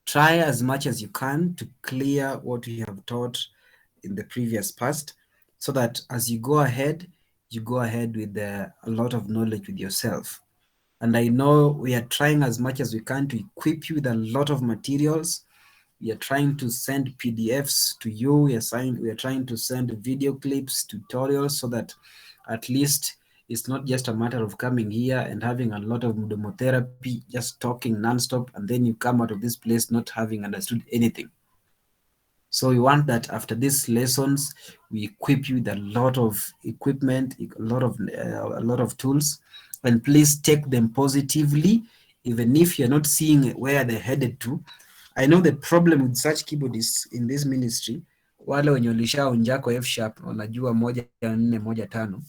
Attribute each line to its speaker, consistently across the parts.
Speaker 1: Try as much as you can to clear what you have taught in the previous past, so that as you go ahead with a lot of knowledge with yourself. And I know we are trying as much as we can to equip you with a lot of materials. We are trying to send PDFs to you. We are trying to send video clips, tutorials, so that at least it's not just a matter of coming here and having a lot of mnemotherapy, just talking nonstop, and then you come out of this place not having understood anything. So we want that after these lessons, we equip you with a lot of equipment, a lot of tools, and please take them positively, even if you're not seeing where they're headed to. I know the problem with such keyboardists in this ministry, wale wenye ulishaonja kwa F sharp, wanajua 1 4 1 5,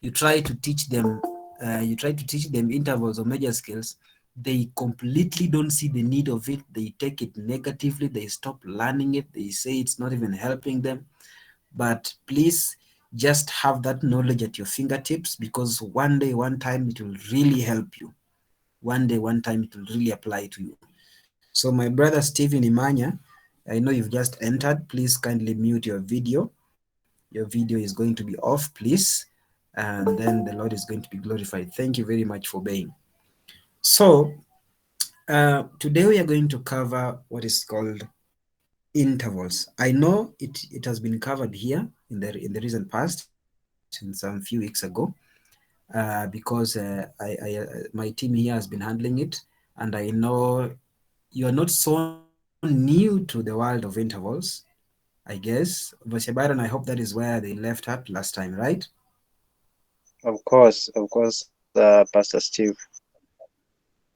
Speaker 1: you try to teach them intervals or major scales, they completely don't see the need of it. They take it negatively. They stop learning it. They say it's not even helping them. But please just have that knowledge at your fingertips, because one day, one time, it will really help you. One day, one time, it will really apply to you. So my brother Stephen Imanya, I know you've just entered. Please kindly mute your video. Your video is going to be off, please. And then the Lord is going to be glorified. Thank you very much for obeying. So today we are going to cover what is called intervals. I know it has been covered here in the recent past, in some few weeks ago, because my team here has been handling it, and I know you are not so new to the world of intervals, I guess. Byron, I hope that is where they left at last time, right?
Speaker 2: Of course, Pastor Steve.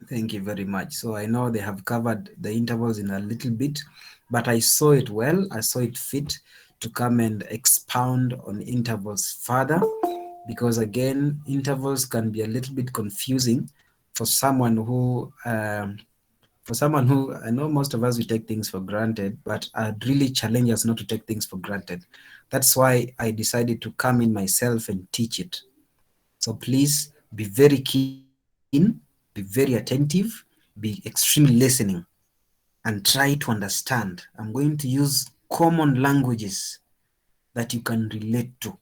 Speaker 1: Thank you very much. So I know they have covered the intervals in a little bit, but I saw it well. I saw it fit to come and expound on intervals further, because again, intervals can be a little bit confusing for someone who, I know most of us, we take things for granted, but I'd really challenge us not to take things for granted. That's why I decided to come in myself and teach it. So please be very keen, be very attentive, be extremely listening, and try to understand. I'm going to use common languages that you can relate to.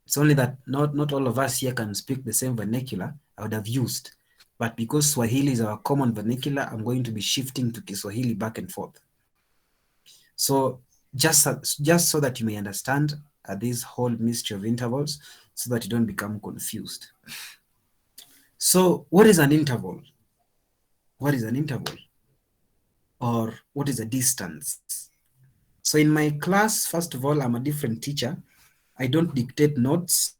Speaker 1: It's only that not all of us here can speak the same vernacular I would have used. But because Swahili is our common vernacular, I'm going to be shifting to Kiswahili back and forth. So just so that you may understand this whole mystery of intervals, so that you don't become confused. So what is an interval? What is an interval? Or what is a distance? So in my class, first of all, I'm a different teacher. I don't dictate notes.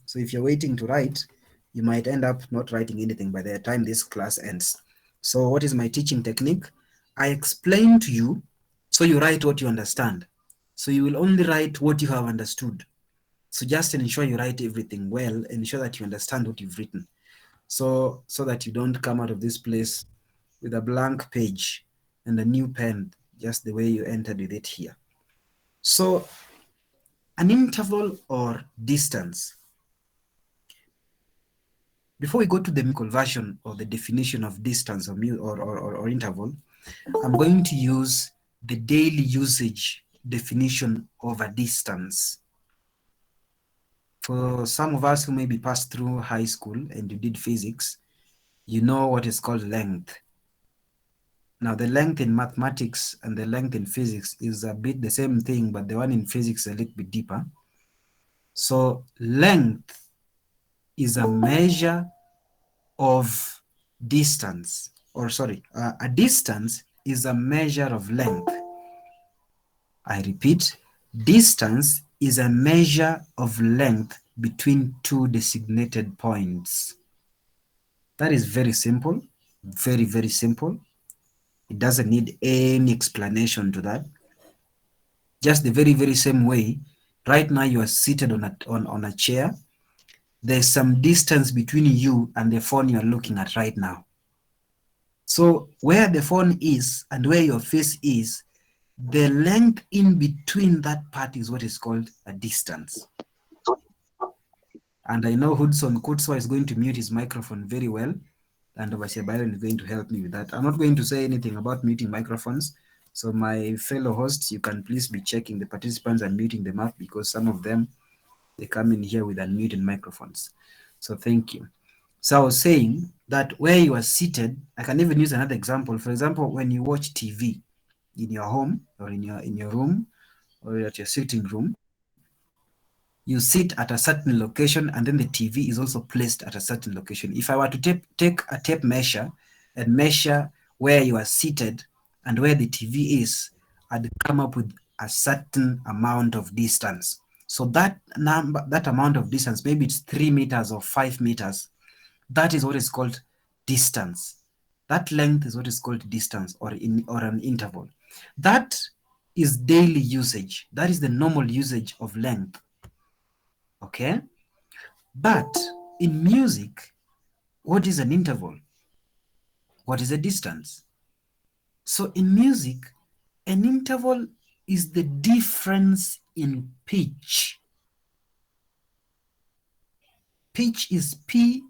Speaker 1: So if you're waiting to write, you might end up not writing anything by the time this class ends. So what is my teaching technique? I explain to you, so you write what you understand. So you will only write what you have understood. So just ensure you write everything well, ensure that you understand what you've written. So that you don't come out of this place with a blank page and a new pen, just the way you entered with it here. So an interval or distance. Before we go to the musical version of the definition of distance or interval, I'm going to use the daily usage definition of a distance. For some of us who maybe passed through high school and you did physics, you know what is called length. Now the length in mathematics and the length in physics is a bit the same thing, but the one in physics is a little bit deeper. So length is a measure of distance, a distance is a measure of length. I repeat, distance is a measure of length between two designated points. That is very simple, very, very simple. It doesn't need any explanation to that. Just the very, very same way, right now you are seated on a chair. There's some distance between you and the phone you're looking at right now. So where the phone is and where your face is, the length in between that part is what is called a distance. And I know Hudson Kutswa is going to mute his microphone very well. and Overseer Byron is going to help me with that. I'm not going to say anything about muting microphones. So my fellow hosts, you can please be checking the participants and muting them up, because some of them, they come in here with unmuted microphones. So thank you. So I was saying that where you are seated, I can even use another example. For example, when you watch TV in your home or in your room or at your sitting room, you sit at a certain location, and then the TV is also placed at a certain location. If I were to take a tape measure and measure where you are seated and where the TV is, I'd come up with a certain amount of distance. So that number, that amount of distance, maybe it's 3 meters or 5 meters, that is what is called distance. That length is what is called distance, or an interval. That is daily usage. That is the normal usage of length. Okay? But in music, what is an interval? What is a distance? So in music, an interval is the difference in pitch. Pitch is P-I-T-C-H.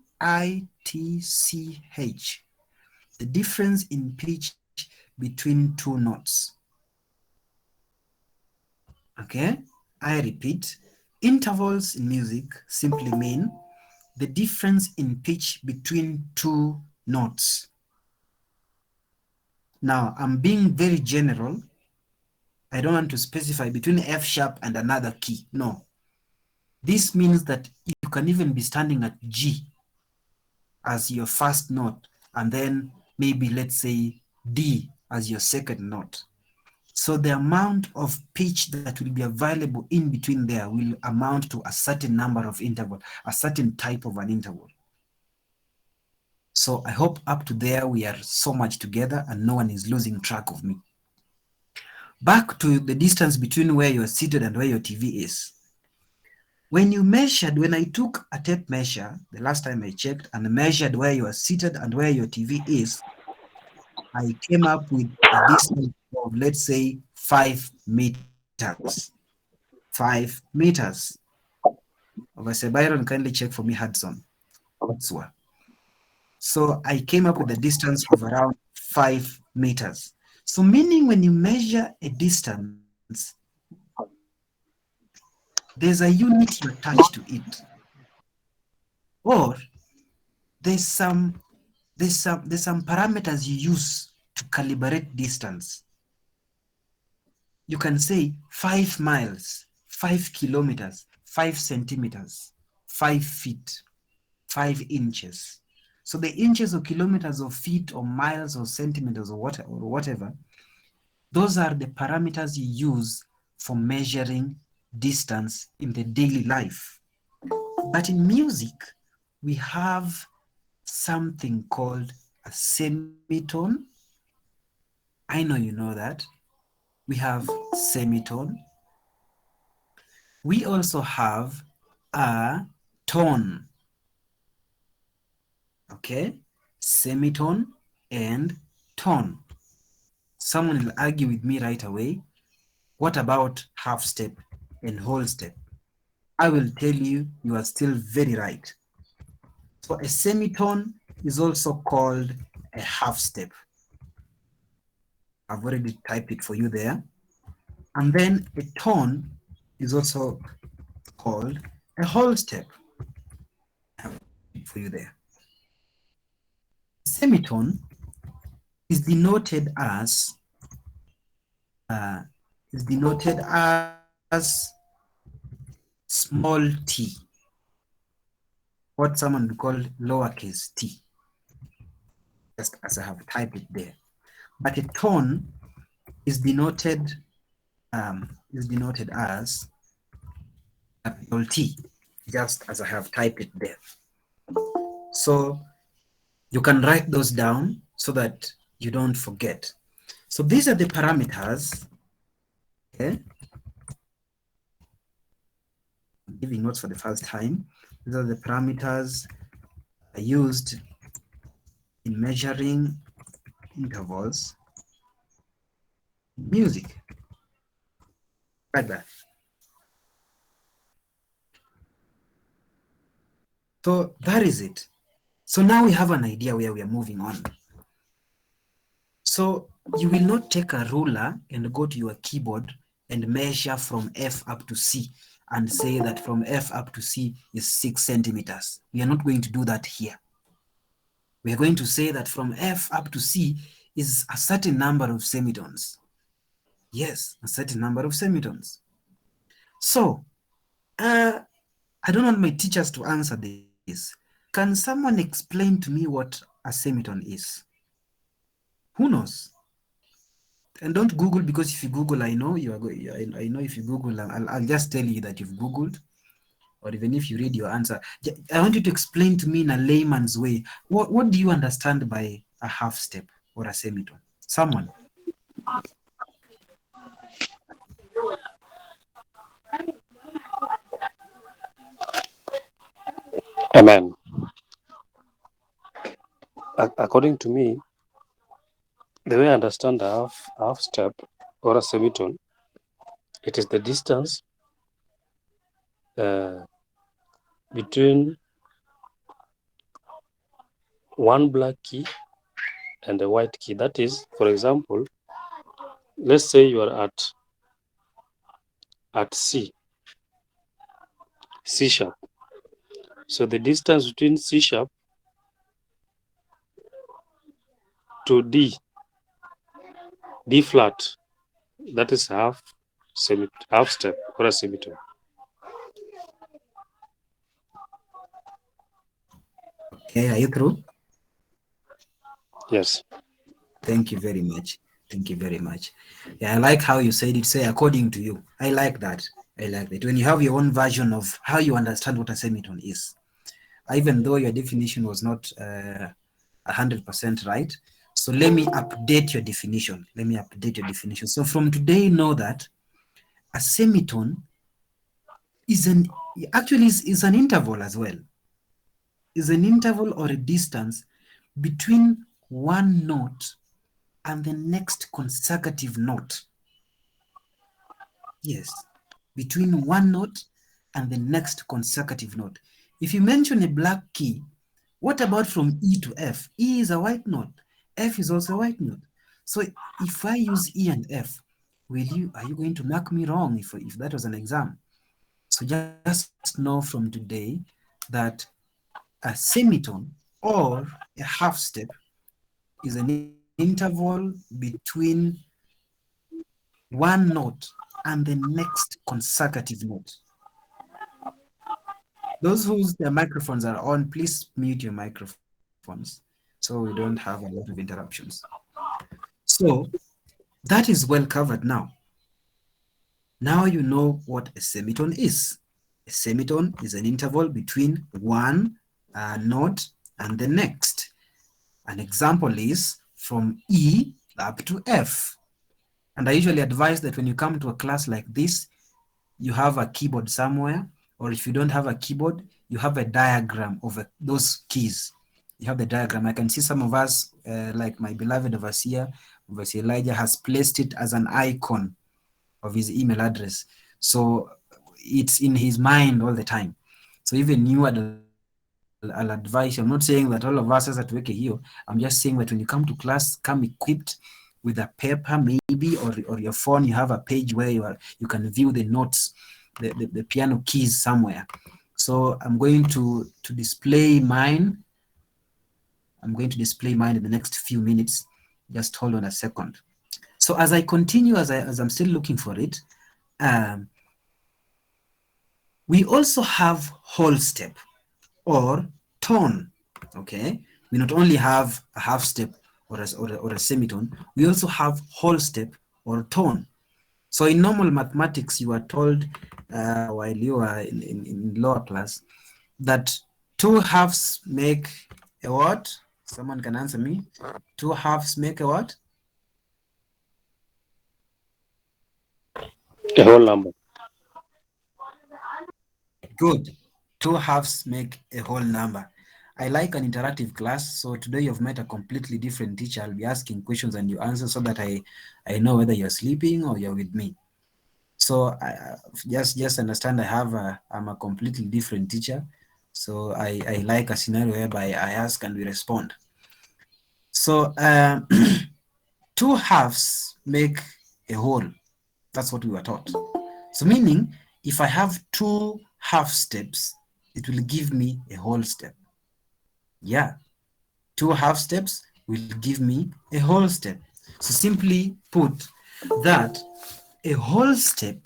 Speaker 1: The difference in pitch between two notes. Okay? I repeat, intervals in music simply mean the difference in pitch between two notes. Now, I'm being very general. I don't want to specify between F sharp and another key. No. This means that you can even be standing at G as your first note, and then maybe, let's say, D as your second note. So the amount of pitch that will be available in between there will amount to a certain number of interval, a certain type of an interval. So I hope up to there we are so much together and no one is losing track of me. Back to the distance between where you're seated and where your TV is. When I took a tape measure, the last time I checked, and measured where you are seated and where your TV is, I came up with a distance of, let's say, 5 meters. 5 meters. Overseer Byron, kindly check for me, Hudson. So I came up with a distance of around 5 meters. So meaning when you measure a distance, there's a unit you attach to it. Or there's some parameters you use to calibrate distance. You can say 5 miles, 5 kilometers, 5 centimeters, 5 feet, 5 inches. So the inches or kilometers or feet or miles or centimeters or whatever, those are the parameters you use for measuring distance in the daily life. But in music, we have something called a semitone. I know you know that. We have semitone. We also have a tone. Okay? Semitone and tone. Someone will argue with me right away. What about half step and whole step? I will tell you, you are still very right. So a semitone is also called a half step. I've already typed it for you there. And then a tone is also called a whole step. For you there. Semitone is denoted as small t, what someone would call lowercase t, just as I have typed it there. But a tone is denoted as capital T, just as I have typed it there. So you can write those down so that you don't forget. So these are the parameters. Okay. I'm giving notes for the first time. These are the parameters used in measuring intervals in music. Like that. So that is it. So now we have an idea where we are moving on. So you will not take a ruler and go to your keyboard and measure from F up to C and say that from F up to C is 6 centimeters. We are not going to do that here. We are going to say that from F up to C is a certain number of semitones. Yes, a certain number of semitones. So, I don't want my teachers to answer this. Can someone explain to me what a semitone is? Who knows? And don't Google, because if you Google, I know you are going. I know if you Google, I'll just tell you that you've Googled, or even if you read your answer. I want you to explain to me in a layman's way. What do you understand by a half step or a semitone? Someone.
Speaker 3: Amen. According to me, the way I understand a half step or a semitone, it is the distance between one black key and a white key. That is, for example, let's say you are at C sharp. So the distance between C sharp to D flat, that is half step or a semitone.
Speaker 1: Okay, are you through?
Speaker 3: Yes.
Speaker 1: Thank you very much. Thank you very much. Yeah, I like how you said it. Say according to you. I like that. I like that. When you have your own version of how you understand what a semitone is, even though your definition was not 100% right. So let me update your definition. Let me update your definition. So from today, know that a semitone is is an interval as well. Is an interval or a distance between one note and the next consecutive note. Yes, between one note and the next consecutive note. If you mention a black key, what about from E to F? E is a white note. F is also a white note. So if I use E and F, are you going to mark me wrong if that was an exam? So just know from today that a semitone or a half step is an interval between one note and the next consecutive note. Those whose their microphones are on, please mute your microphones so we don't have a lot of interruptions. So that is well covered now. Now you know what a semitone is. A semitone is an interval between one note and the next. An example is from E up to F. And I usually advise that when you come to a class like this, you have a keyboard somewhere, or if you don't have a keyboard, you have a diagram of those keys. You have the diagram. I can see some of us, like my beloved overseer Elijah, has placed it as an icon of his email address. So it's in his mind all the time. So even you, I'll advise you. I'm not saying that all of us as at Weke here. I'm just saying that when you come to class, come equipped with a paper maybe, or your phone, you have a page where you can view the notes, the piano keys somewhere. So I'm going to display mine. I'm going to display mine in the next few minutes. Just hold on a second. So as I continue, as I'm still looking for it, we also have whole step or tone. Okay, we not only have a half step or a semitone, we also have whole step or tone. So in normal mathematics, you are told while you are in lower class that two halves make a what? Someone can answer me. Two halves make a what?
Speaker 3: A whole number.
Speaker 1: Good. Two halves make a whole number. I like an interactive class. So today you've met a completely different teacher. I'll be asking questions and you answer so that I know whether you're sleeping or you're with me. So just understand I'm a completely different teacher. So I like a scenario whereby I ask and we respond. So two halves make a whole. That's what we were taught. So meaning, if I have two half steps, it will give me a whole step. Yeah, two half steps will give me a whole step. So simply put, that a whole step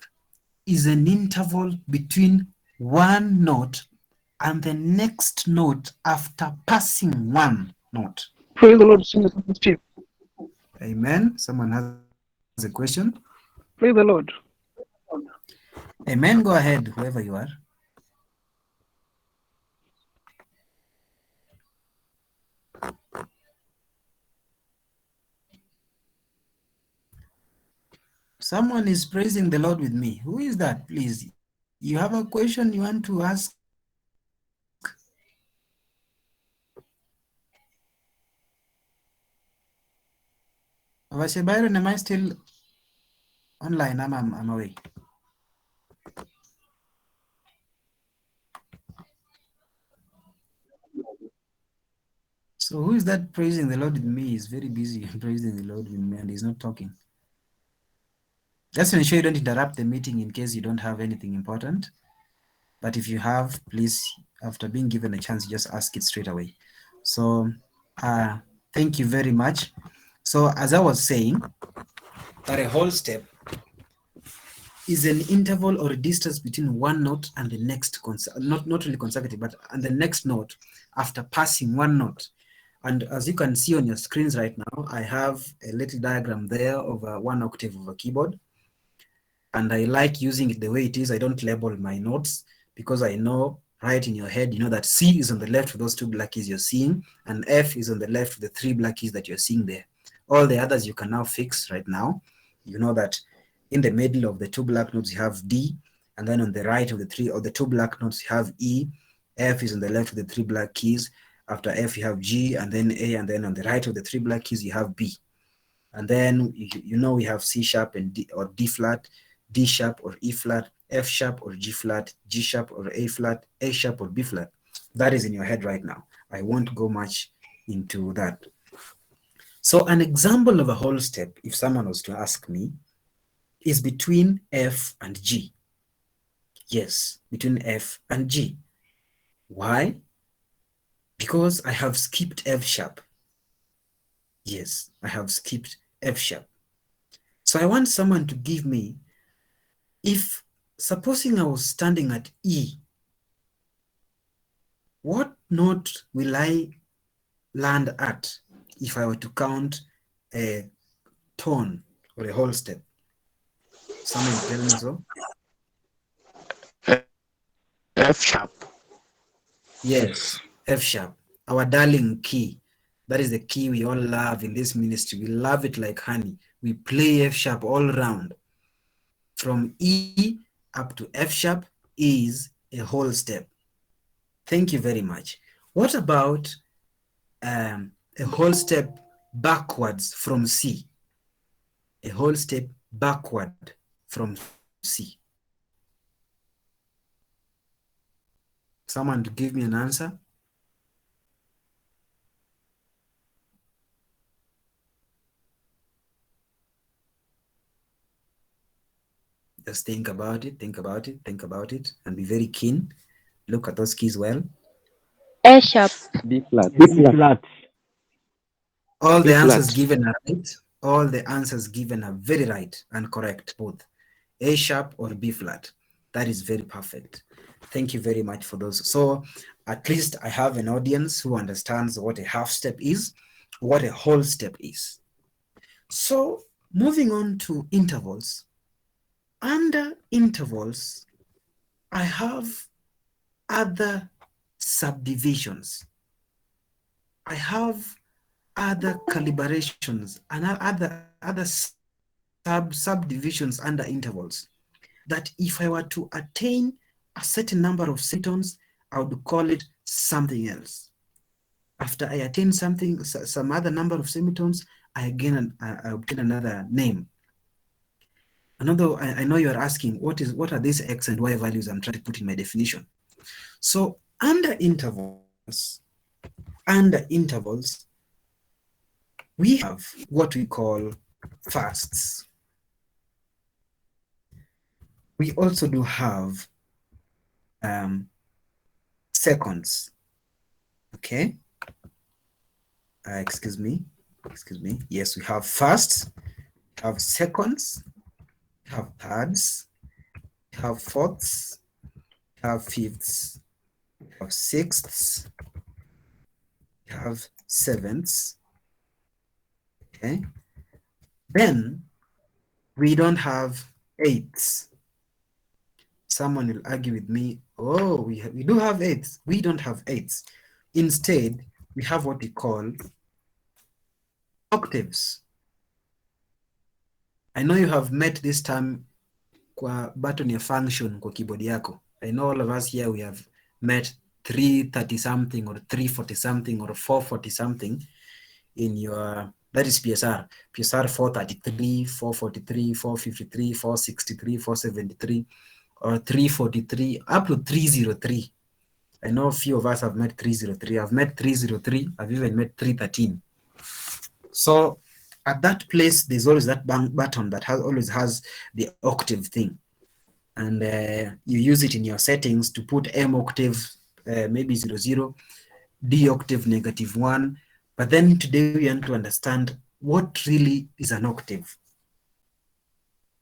Speaker 1: is an interval between one note and the next note after passing one note.
Speaker 4: Praise the Lord, Senior Pastor Steve.
Speaker 1: Amen. Someone has a question?
Speaker 4: Praise the Lord.
Speaker 1: Amen. Go ahead, whoever you are. Someone is praising the Lord with me. Who is that, please? You have a question you want to ask? Vashe Byron, am I still online? I'm away. So who is that praising the Lord with me? He's very busy praising the Lord with me and he's not talking. Just to ensure you don't interrupt the meeting in case you don't have anything important. But if you have, please, after being given a chance, just ask it straight away. So thank you very much. So as I was saying, that a whole step is an interval or a distance between one note and the next, not really consecutive, but and the next note after passing one note. And as you can see on your screens right now, I have a little diagram there of one octave of a keyboard. And I like using it the way it is. I don't label my notes because I know right in your head, you know that C is on the left with those two black keys you're seeing, and F is on the left with the three black keys that you're seeing there. All the others you can now fix right now. You know that in the middle of the two black notes you have D, and then on the right of the two black notes you have E. F is on the left with the three black keys. After F you have G, and then A, and then on the right of the three black keys you have B. And then you know we have C sharp and D, or D flat, D sharp or E flat, F sharp or G flat, G sharp or A flat, A sharp or B flat. That is in your head right now. I won't go much into that. So an example of a whole step, if someone was to ask me, is between F and G. Yes, between F and G. Why? Because I have skipped F sharp. Yes, I have skipped F sharp. So I want someone to give me, if supposing I was standing at E, what note will I land at if I were to count a tone or a whole step? Someone tell me so.
Speaker 4: F sharp.
Speaker 1: Yes, F sharp, our darling key. That is the key we all love in this ministry. We love it like honey. We play F sharp all around. From E up to F sharp is a whole step. Thank you very much. What about a whole step backwards from C? A whole step backward from C. Someone to give me an answer? Just think about it, think about it, think about it, and be very keen. Look at those keys well.
Speaker 5: A sharp.
Speaker 6: B flat. B flat.
Speaker 1: All the
Speaker 4: B
Speaker 1: answers
Speaker 4: flat.
Speaker 1: given are right. All the answers given are very right and correct, both A sharp or B flat. That is very perfect. Thank you very much for those. So at least I have an audience who understands what a half step is, what a whole step is. So moving on to intervals. Under intervals, I have other subdivisions. I have other calibrations and other subdivisions under intervals, that if I were to attain a certain number of semitones, I would call it something else. After I attain something, some other number of semitones, I obtain another name. Another, I know you're asking, what are these X and Y values I'm trying to put in my definition? So under intervals, we have what we call fasts. We also do have seconds. Okay. Excuse me. Yes, we have firsts, we have seconds, we have thirds, we have fourths, we have fifths, we have sixths, we have sevenths. Okay. Then we don't have eighths. Someone will argue with me, oh, we do have eighths. We don't have eighths. Instead, we have what we call octaves. I know you have met this term kwa button ya function kwa keyboard yako. I know all of us here, we have met 330 something or 340 something or 440 something in your, that is PSR. PSR 433, 443, 453, 463, 473, or 343, up to 303. I know a few of us have met 303. I've met 303. I've even met 313. So at that place, there's always that button that always has the octave thing. And you use it in your settings to put M octave, maybe 00, D octave -1. But then today we want to understand what really is an octave.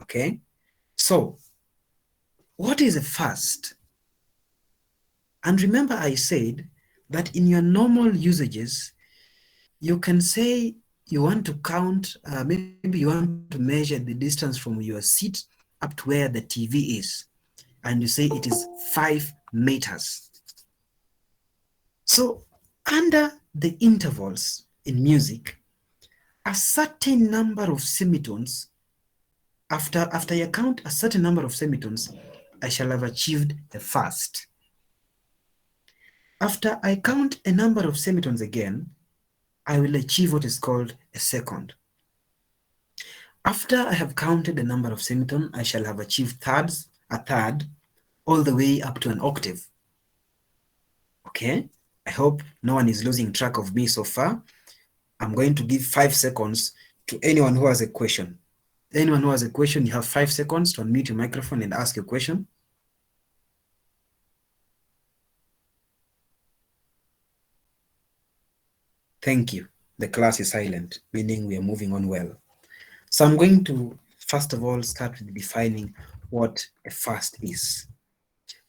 Speaker 1: Okay, so what is a fast? And remember I said that in your normal usages, you can say you want to count, maybe you want to measure the distance from your seat up to where the TV is. And you say it is 5 meters. So under the intervals in music, a certain number of semitones, after you count a certain number of semitones, I shall have achieved a fast. After I count a number of semitones again, I will achieve what is called a second. After I have counted the number of semitones, I shall have achieved a third, all the way up to an octave. Okay, I hope no one is losing track of me so far. I'm going to give 5 seconds to anyone who has a question. Anyone who has a question, you have 5 seconds to unmute your microphone and ask your question. Thank you. The class is silent, meaning we are moving on well. So I'm going to, first of all, start with defining what a fast is.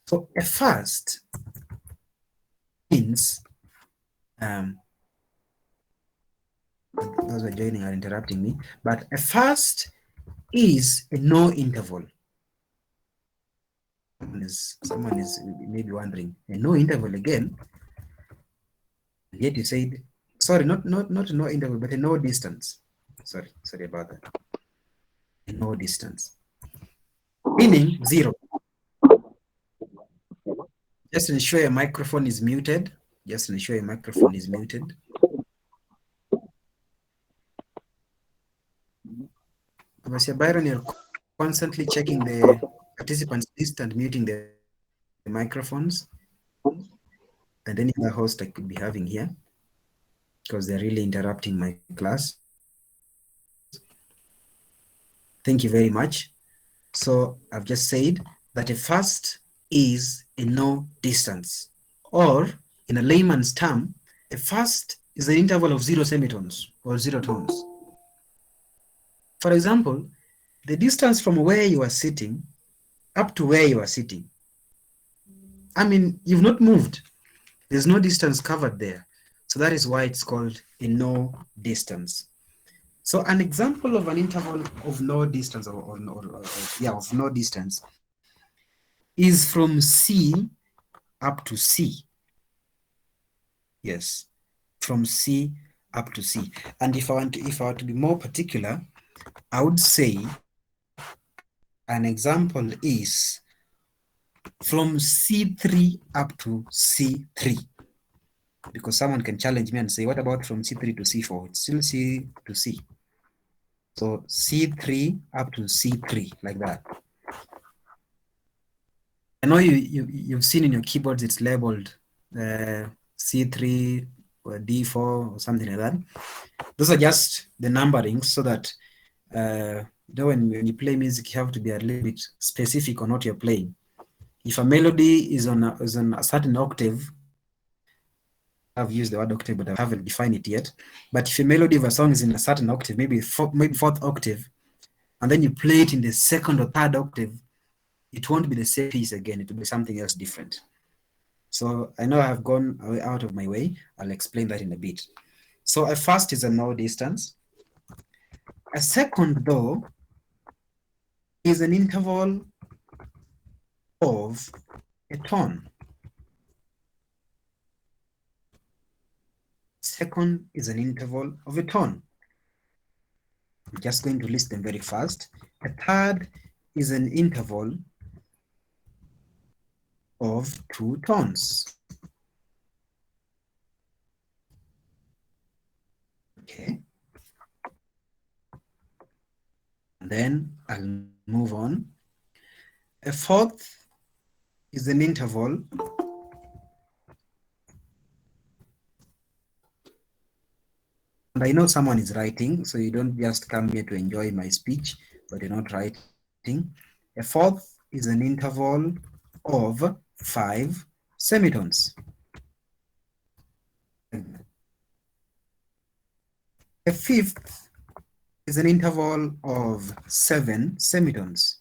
Speaker 1: So a fast means, those who are joining are interrupting me, but a fast is a no interval. Someone is maybe wondering, a no interval again? And yet you said, sorry, not no interval, but a no distance. Sorry about that. A no distance. Meaning 0. Just ensure your microphone is muted. Just ensure your microphone is muted. Mr. Byron, you're constantly checking the participants list and muting the microphones. And any other host I could be having here, because they're really interrupting my class. Thank you very much. So I've just said that a fast is a no distance, or in a layman's term, a fast is an interval of 0 semitones or 0 tones. For example, the distance from where you are sitting up to where you are sitting. I mean, you've not moved. There's no distance covered there. So that is why it's called a no distance. So an example of an interval of no distance of no distance is from C up to C. Yes, from C up to C. And if I were to be more particular, I would say an example is from C3 up to C3. Because someone can challenge me and say, what about from C3 to C4? It's still C to C. So C3 up to C3, like that. I know you've seen in your keyboards it's labeled C3 or D4 or something like that. Those are just the numberings so that when you play music, you have to be a little bit specific on what you're playing. If a melody is on a certain octave, I've used the word octave, but I haven't defined it yet. But if a melody of a song is in a certain octave, maybe fourth octave, and then you play it in the second or third octave, it won't be the same piece again. It will be something else different. So I know I've gone out of my way. I'll explain that in a bit. So a first is a no distance. A second, though, is an interval of a tone. Second is an interval of a tone. I'm just going to list them very fast. A third is an interval of 2 tones. Okay. And then I'll move on. A fourth is an interval and I know someone is writing, so you don't just come here to enjoy my speech, but you're not writing. A fourth is an interval of 5 semitones. A fifth is an interval of 7 semitones.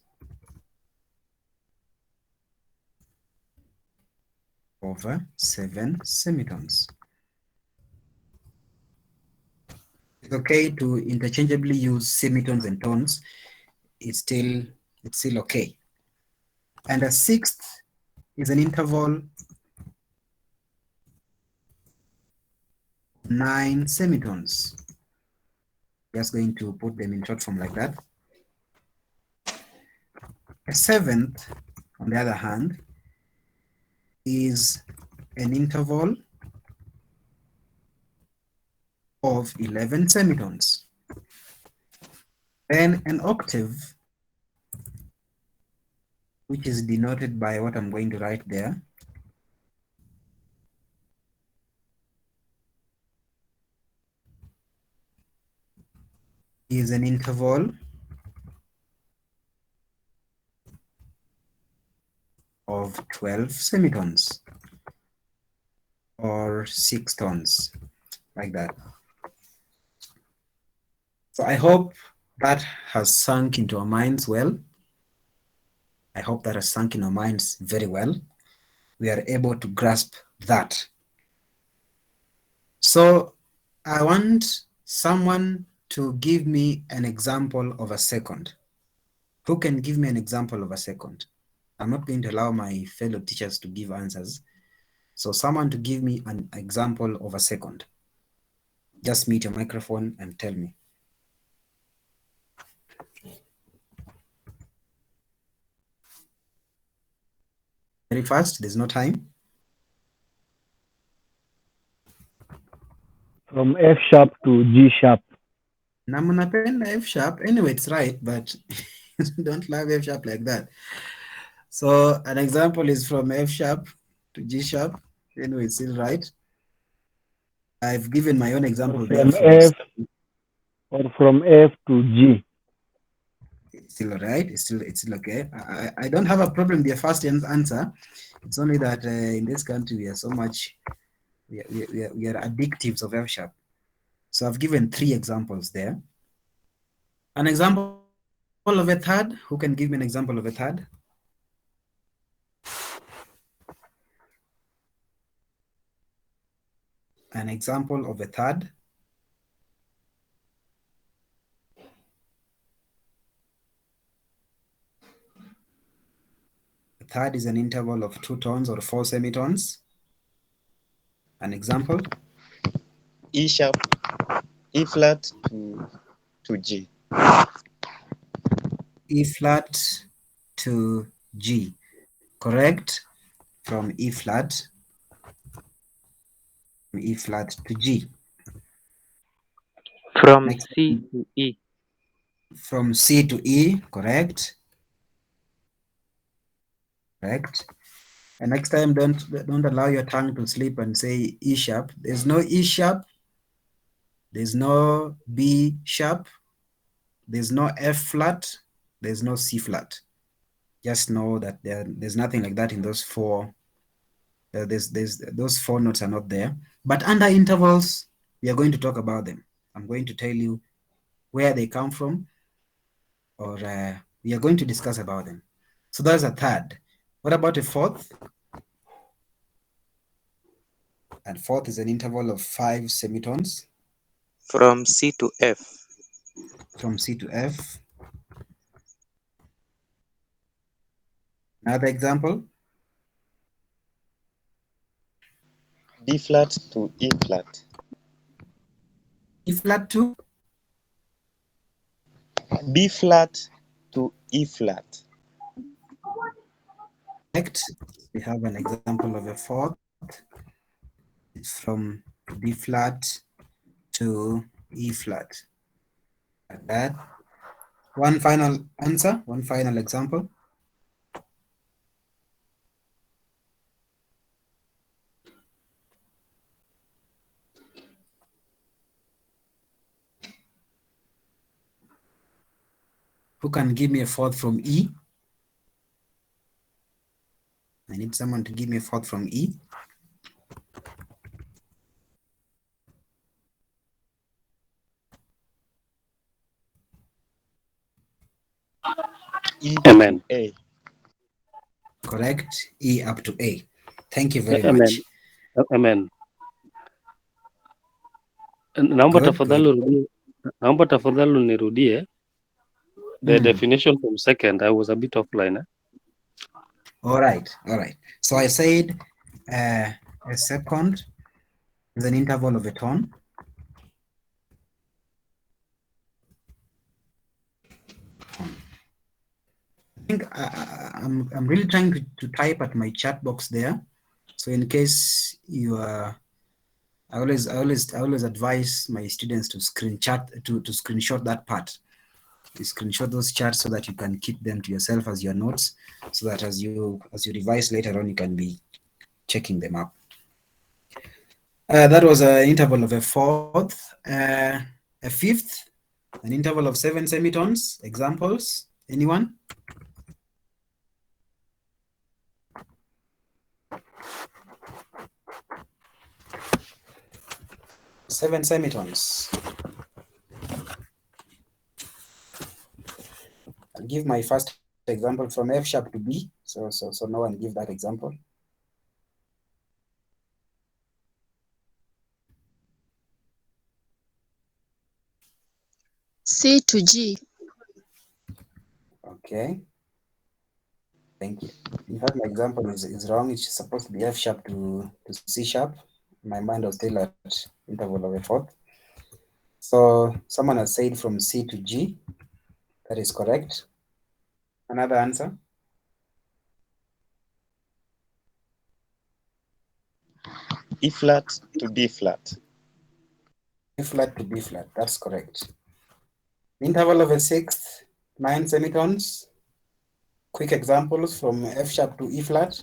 Speaker 1: Over 7 semitones. It's okay to interchangeably use semitones and tones. It's still okay. And a sixth is an interval 9 semitones. Just going to put them in short form like that. A seventh, on the other hand, is an interval of 11 semitones. Then an octave, which is denoted by what I'm going to write there, is an interval of 12 semitones or 6 tones, like that. So I hope that has sunk into our minds well. I hope that has sunk in our minds very well. We are able to grasp that. So I want someone to give me an example of a second. Who can give me an example of a second? I'm not going to allow my fellow teachers to give answers. So someone to give me an example of a second. Just mute your microphone and tell me. Very fast, there's no time.
Speaker 6: From F sharp to G sharp.
Speaker 1: Namunapenda F sharp. Anyway, it's right, but don't love F sharp like that. So an example is from F sharp to G sharp. Anyway, it's still right. I've given my own example
Speaker 6: From
Speaker 1: there.
Speaker 6: F or from F to G.
Speaker 1: It's still all right. It's still okay. I don't have a problem with your first answer. It's only that in this country we are so much we are addictives of F sharp. So I've given 3 examples there. An example of a third. Who can give me an example of a third? An example of a third. A third is an interval of 2 tones or 4 semitones. An example?
Speaker 2: E sharp, E flat to G.
Speaker 1: E flat to G, correct? From E flat to G.
Speaker 7: From
Speaker 1: Next.
Speaker 7: C to E.
Speaker 1: From C to E, correct? Correct. And next time, don't allow your tongue to slip and say E sharp. There's no E sharp. There's no B sharp. There's no F flat. There's no C flat. Just know that there's nothing like that in those four. There's those four notes are not there. But under intervals, we are going to talk about them. I'm going to tell you where they come from, or we are going to discuss about them. So that's a third. What about a fourth? And fourth is an interval of 5 semitones.
Speaker 2: From C to F.
Speaker 1: From C to F. Another example.
Speaker 2: B flat to E flat.
Speaker 1: E flat to
Speaker 2: B flat to E flat.
Speaker 1: Next, we have an example of a fourth. It's from B flat to E flat. Like that. One final answer, one final example. Who can give me a fourth from E? I need someone to give me a fourth from E.
Speaker 2: E
Speaker 3: Amen.
Speaker 2: to A.
Speaker 1: Correct. E up to A. Thank you very
Speaker 3: Amen.
Speaker 1: much.
Speaker 3: Amen. Naomba
Speaker 1: Good, good.
Speaker 3: tafadhali nirudie the
Speaker 1: Mm.
Speaker 3: definition from second. I was a bit offline.
Speaker 1: All right, all right. So I said a second is an interval of a tone. I think I'm really trying to type at my chat box there. So in case you are, I always advise my students to screenshot that part. You screenshot those charts so that you can keep them to yourself as your notes, so that as you revise later on, you can be checking them up. That was an interval of a fourth. A fifth, an interval of 7 semitones. Examples, anyone? Seven semitones. I'll give my first example from F sharp to B. So no one give that example.
Speaker 5: C to G.
Speaker 1: Okay. Thank you. In fact, my example is wrong. It's supposed to be F sharp to C sharp. My mind was still at interval of a fourth. So someone has said from C to G. That is correct. Another answer?
Speaker 2: E flat to B flat.
Speaker 1: E flat to B flat. That's correct. Interval of a sixth, 9 semitones. Quick examples from F sharp to E flat.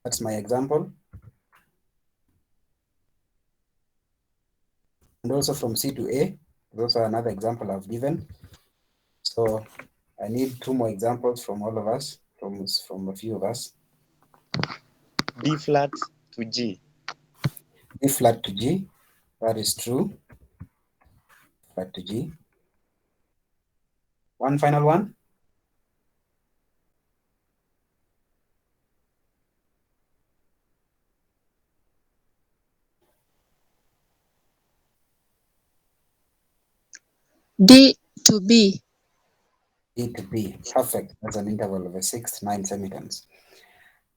Speaker 1: That's my example. And also from C to A. Those are another example I've given. So I need 2 more examples from all of us, from a few of us.
Speaker 2: B flat to G.
Speaker 1: B flat to G. That is true. Flat to G. One final one.
Speaker 5: D to B.
Speaker 1: D to B. Perfect. That's an interval of a sixth, 9 semitones.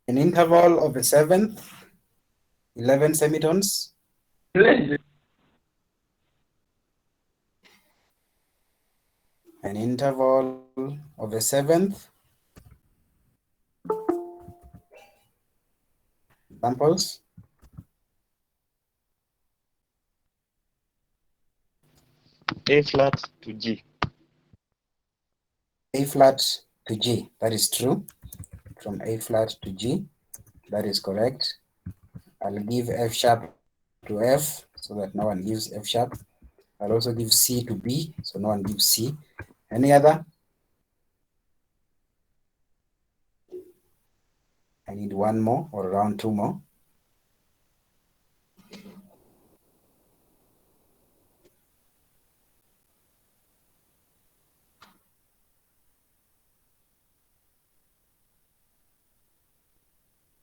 Speaker 1: An interval of a seventh, 11 semitones. An interval of a seventh. Examples.
Speaker 2: A flat to G.
Speaker 1: A flat to G. That is true. from A flat to G. That is correct. I'll give F sharp to F so that no one gives F sharp. I'll also give C to B, so no one gives C. Any other? I need one more or around two more.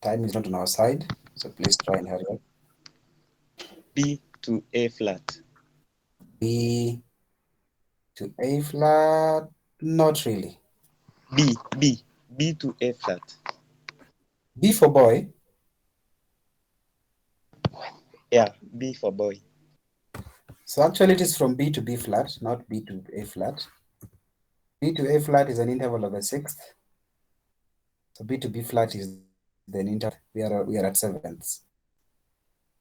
Speaker 1: Time is not on our side, so please try and hurry up.
Speaker 2: B to A flat.
Speaker 1: B to A flat, not really.
Speaker 2: B to A flat.
Speaker 1: B for boy.
Speaker 2: Yeah, B for boy.
Speaker 1: So actually it is from B to B flat, not B to A flat. B to A flat is an interval of a sixth. So B to B flat is an interval. We are at sevenths.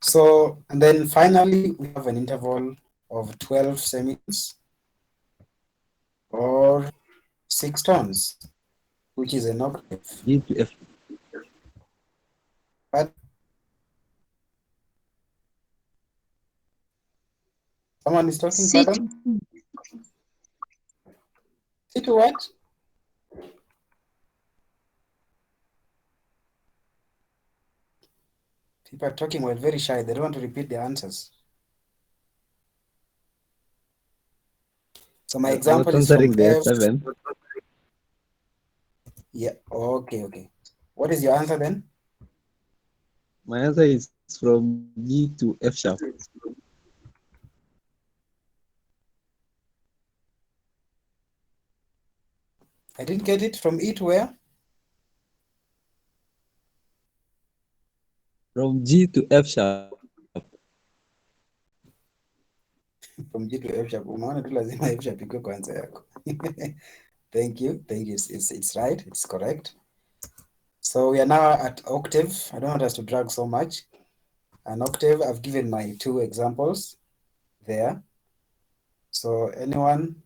Speaker 1: So, and then finally we have an interval of 12 semitones or 6 tones, which is an octave.
Speaker 6: G to F.
Speaker 1: But someone is talking,
Speaker 5: C to
Speaker 1: pardon? C to what? People are talking while very shy. They don't want to repeat their answers. So my
Speaker 6: I was
Speaker 1: example is from
Speaker 6: answering the
Speaker 1: F.
Speaker 6: F7.
Speaker 1: Yeah, okay. What is your answer then?
Speaker 6: My answer is from G to F sharp.
Speaker 1: I didn't get it. From E to where?
Speaker 6: From G to F sharp.
Speaker 1: From G to F sharp. Umeona tu lazima F sharp ikuwe kwa answer yako. Thank you. It's right. It's correct. So we are now at octave. I don't want us to drag so much. An octave, I've given my 2 examples there. So anyone?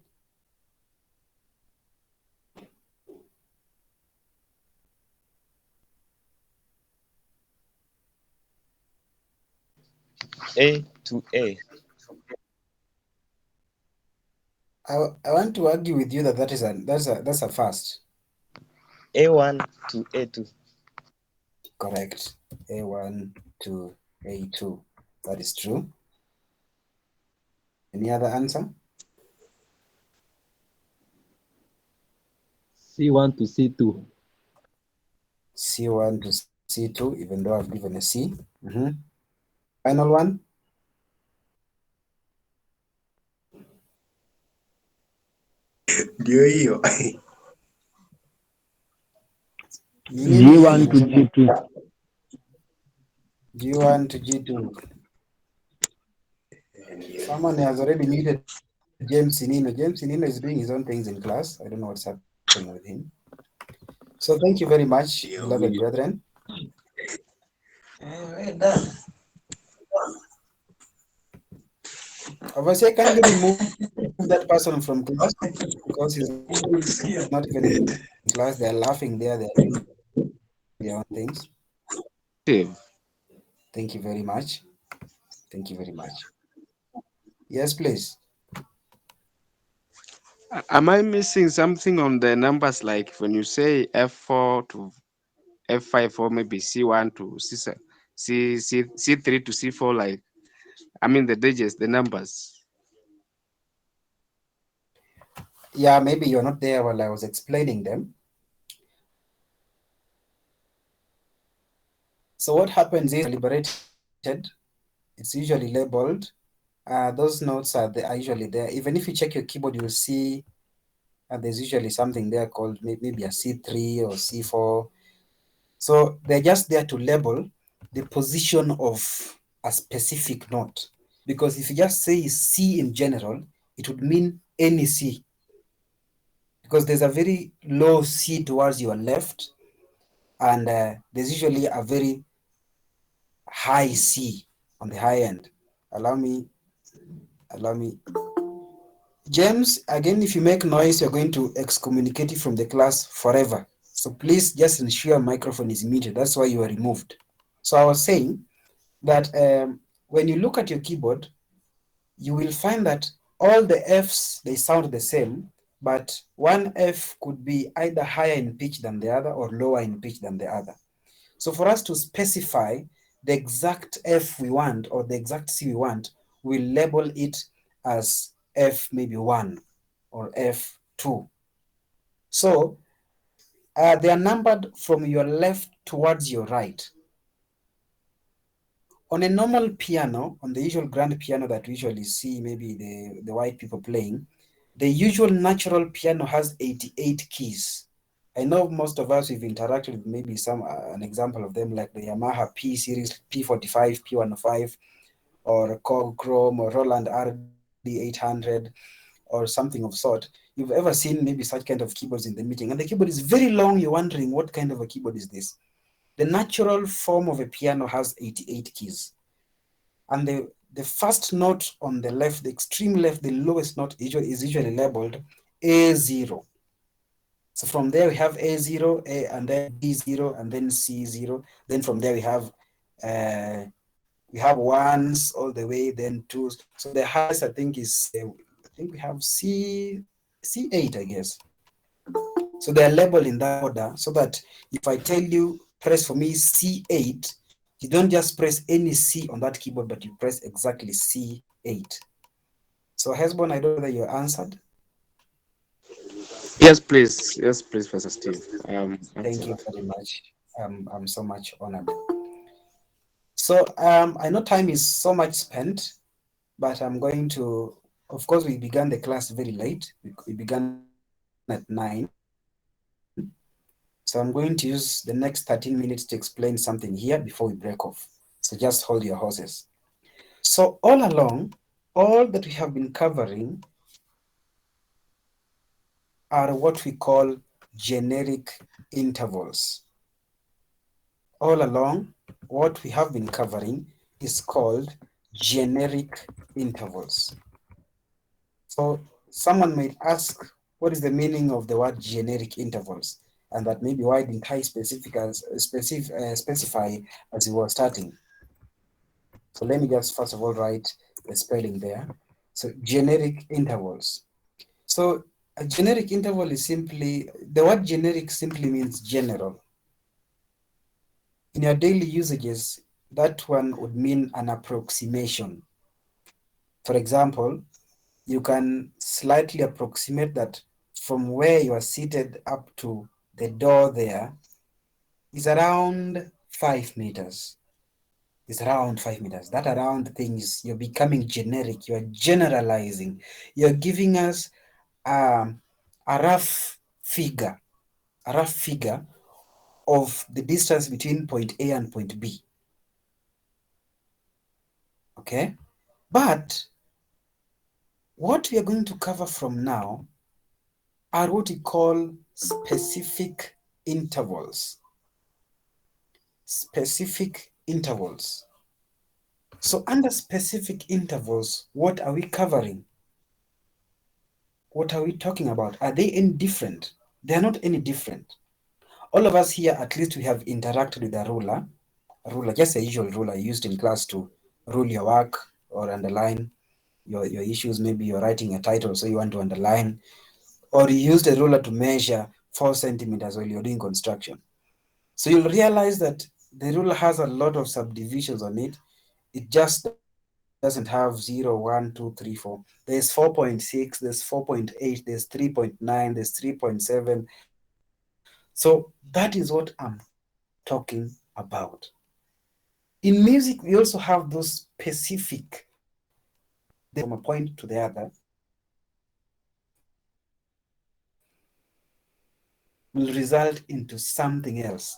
Speaker 2: A to A.
Speaker 1: I want to argue with you that that's a first.
Speaker 2: A1 to A2.
Speaker 1: Correct. A1 to A2. That is true. Any other answer?
Speaker 6: C1 to C2.
Speaker 1: C1 to C2, even though I've given a C. Final one? Ndio hiyo.
Speaker 6: G1 to G2.
Speaker 1: G1 to G2. Someone has already muted James Sinino. James Sinino is doing his own things in class. I don't know what's happening with him. So thank you very much, beloved brethren. Obviously, can you remove that person from class because he's not even in class? They're laughing there. They're doing their own things. Thank you very much. Thank you very much. Yes, please.
Speaker 7: Am I missing something on the numbers? Like when you say F4 to F5 or maybe C1 to C3 to C4, like, I mean the digits, the numbers.
Speaker 1: Yeah, maybe you're not there while I was explaining them. So what happens is liberated. It's usually labeled. Those notes are usually there. Even if you check your keyboard, you'll see there's usually something there called maybe a C3 or C4. So they're just there to label the position of a specific note. Because if you just say C in general, it would mean any C. Because there's a very low C towards your left, and there's usually a very high C on the high end. Allow me. James, again, if you make noise, you're going to excommunicate you from the class forever. So please just ensure microphone is muted. That's why you are removed. So I was saying that when you look at your keyboard, you will find that all the Fs, they sound the same, but one F could be either higher in pitch than the other or lower in pitch than the other. So for us to specify the exact F we want or the exact C we want, we'll label it as F maybe 1 or F2. So they are numbered from your left towards your right. On a normal piano, on the usual grand piano that we usually see maybe the white people playing, the usual natural piano has 88 keys. I know most of us, we've interacted with maybe an example of them like the Yamaha P series, P45, P105, or Korg Chrome or Roland RD800 or something of sort. You've ever seen maybe such kind of keyboards in the meeting, and the keyboard is very long. You're wondering what kind of a keyboard is this? The natural form of a piano has 88 keys. And the first note on the left, the extreme left, the lowest note is usually labeled A0. So from there we have A0, A, and then B0, and then C0. Then from there we have ones all the way, then twos. So the highest I think is I think we have C8, I guess. So they are labeled in that order so that if I tell you press for me C8, you don't just press any C on that keyboard, but you press exactly C8. So Hesbon, I don't know whether you answered.
Speaker 7: Yes, please. Yes, please, Professor Steve.
Speaker 1: Thank you very much. I'm so much honored. So I know time is so much spent, but I'm going to, of course, we began the class very late. We began at 9. So I'm going to use the next 13 minutes to explain something here before we break off. So just hold your horses. So all along, all that we have been covering are what we call generic intervals. All along, what we have been covering is called generic intervals. So someone might ask, what is the meaning of the word generic intervals? And that maybe why didn't I specify as we were starting? So let me just first of all write the spelling there. So generic intervals. So a generic interval is simply, the word generic simply means general. In your daily usages, that one would mean an approximation. For example, you can slightly approximate that from where you are seated up to the door there is around 5 meters. It's around 5 meters. That around thing is, you're becoming generic, you're generalizing, you're giving us a rough figure of the distance between point A and point B. Okay? But what we are going to cover from now are what we call specific intervals. Specific intervals. So under specific intervals, what are we covering? What are we talking about? Are they any different? They are not any different. All of us here, at least we have interacted with a ruler, just a usual ruler used in class to rule your work or underline your issues. Maybe you're writing a title, so you want to underline, or you used a ruler to measure 4 centimeters while you're doing construction. So you'll realize that the ruler has a lot of subdivisions on it. It just doesn't have 0, 1, 2, 3, 4. There's 4.6, there's 4.8, there's 3.9, there's 3.7. So that is what I'm talking about. In music, we also have those specific, from a point to the other, will result into something else.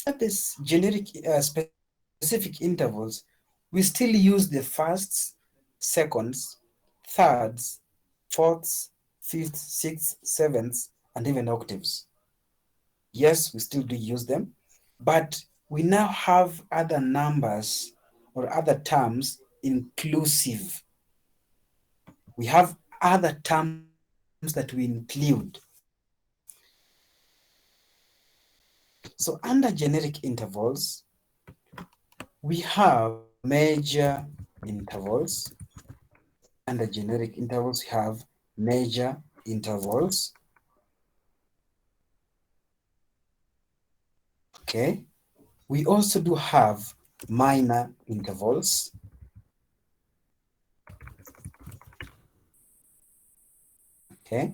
Speaker 1: At this generic specific intervals, we still use the firsts, seconds, thirds, fourths, fifths, sixths, sevenths, and even octaves. Yes, we still do use them, but we now have other numbers or other terms inclusive. We have other terms that we include. So under generic intervals, we have major intervals. Under generic intervals, we have major intervals. Okay. We also do have minor intervals. Okay.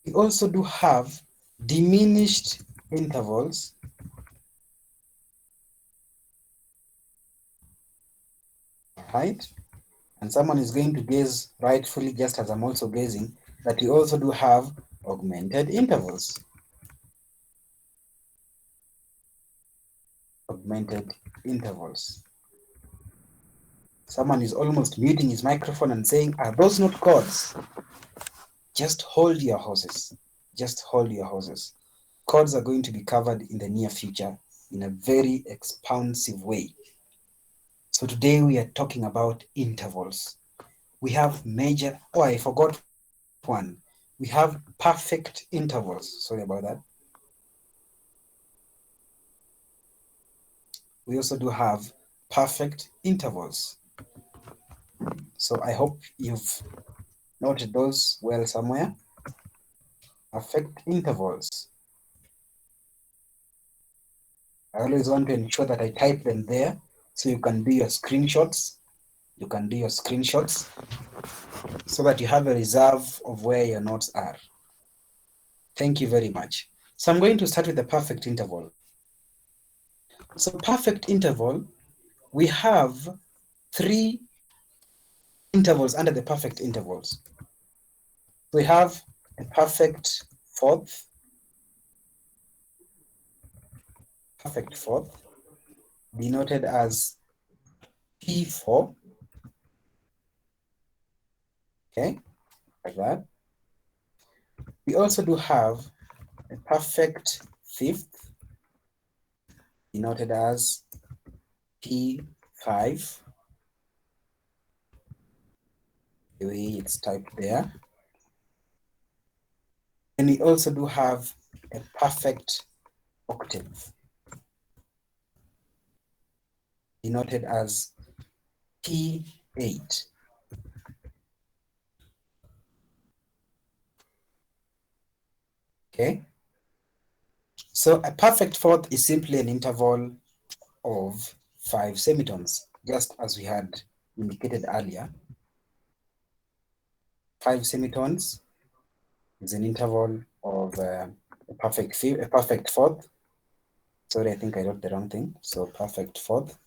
Speaker 1: We also do have diminished intervals. Right? And someone is going to gaze rightfully, just as I'm also gazing, that we also do have augmented intervals. Augmented intervals. Someone is almost muting his microphone and saying, are those not chords? Just hold your horses. Just hold your horses. Chords are going to be covered in the near future in a very expansive way. So today we are talking about intervals. We have major, oh, I forgot one. We have perfect intervals. Sorry about that. We also do have perfect intervals. So I hope you've noted those well somewhere. Perfect intervals. I always want to ensure that I type them there so you can do your screenshots. You can do your screenshots so that you have a reserve of where your notes are. Thank you very much. So I'm going to start with the perfect interval. So perfect interval, we have 3 intervals under the perfect intervals. We have a perfect fourth, denoted as P4, okay, like that. We also do have a perfect fifth, denoted as P5, the way it's typed there. And we also do have a perfect octave, denoted as P8. Okay. So a perfect fourth is simply an interval of 5 semitones, just as we had indicated earlier. 5 semitones is an interval of a perfect fourth. Sorry, I think I wrote the wrong thing. So perfect fourth,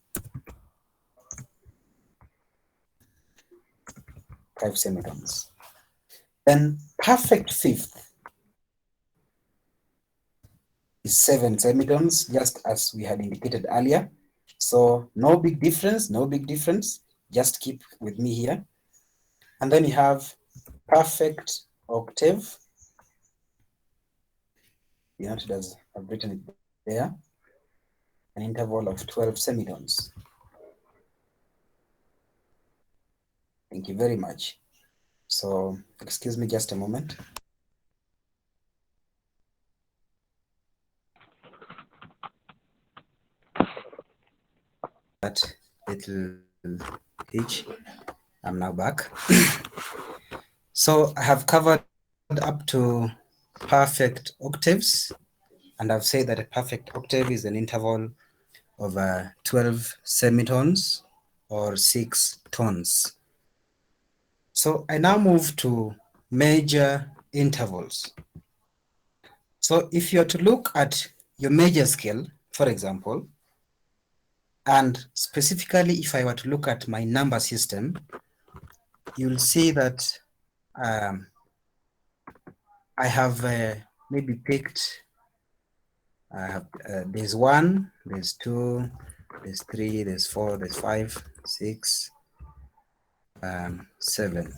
Speaker 1: 5 semitones. Then perfect fifth is 7 semitones, just as we had indicated earlier. So no big difference, no big difference. Just keep with me here. And then you have perfect octave. You noted as I've written it there. An interval of 12 semitones. Thank you very much. So excuse me just a moment. That little hitch. I'm now back. So I have covered up to perfect octaves, and I've said that a perfect octave is an interval of 12 semitones or 6 tones. So I now move to major intervals. So if you're to look at your major scale, for example, and specifically if I were to look at my number system, you'll see that I have maybe picked, I have, there's 1, there's 2, there's 3, there's 4, there's 5, 6, 7.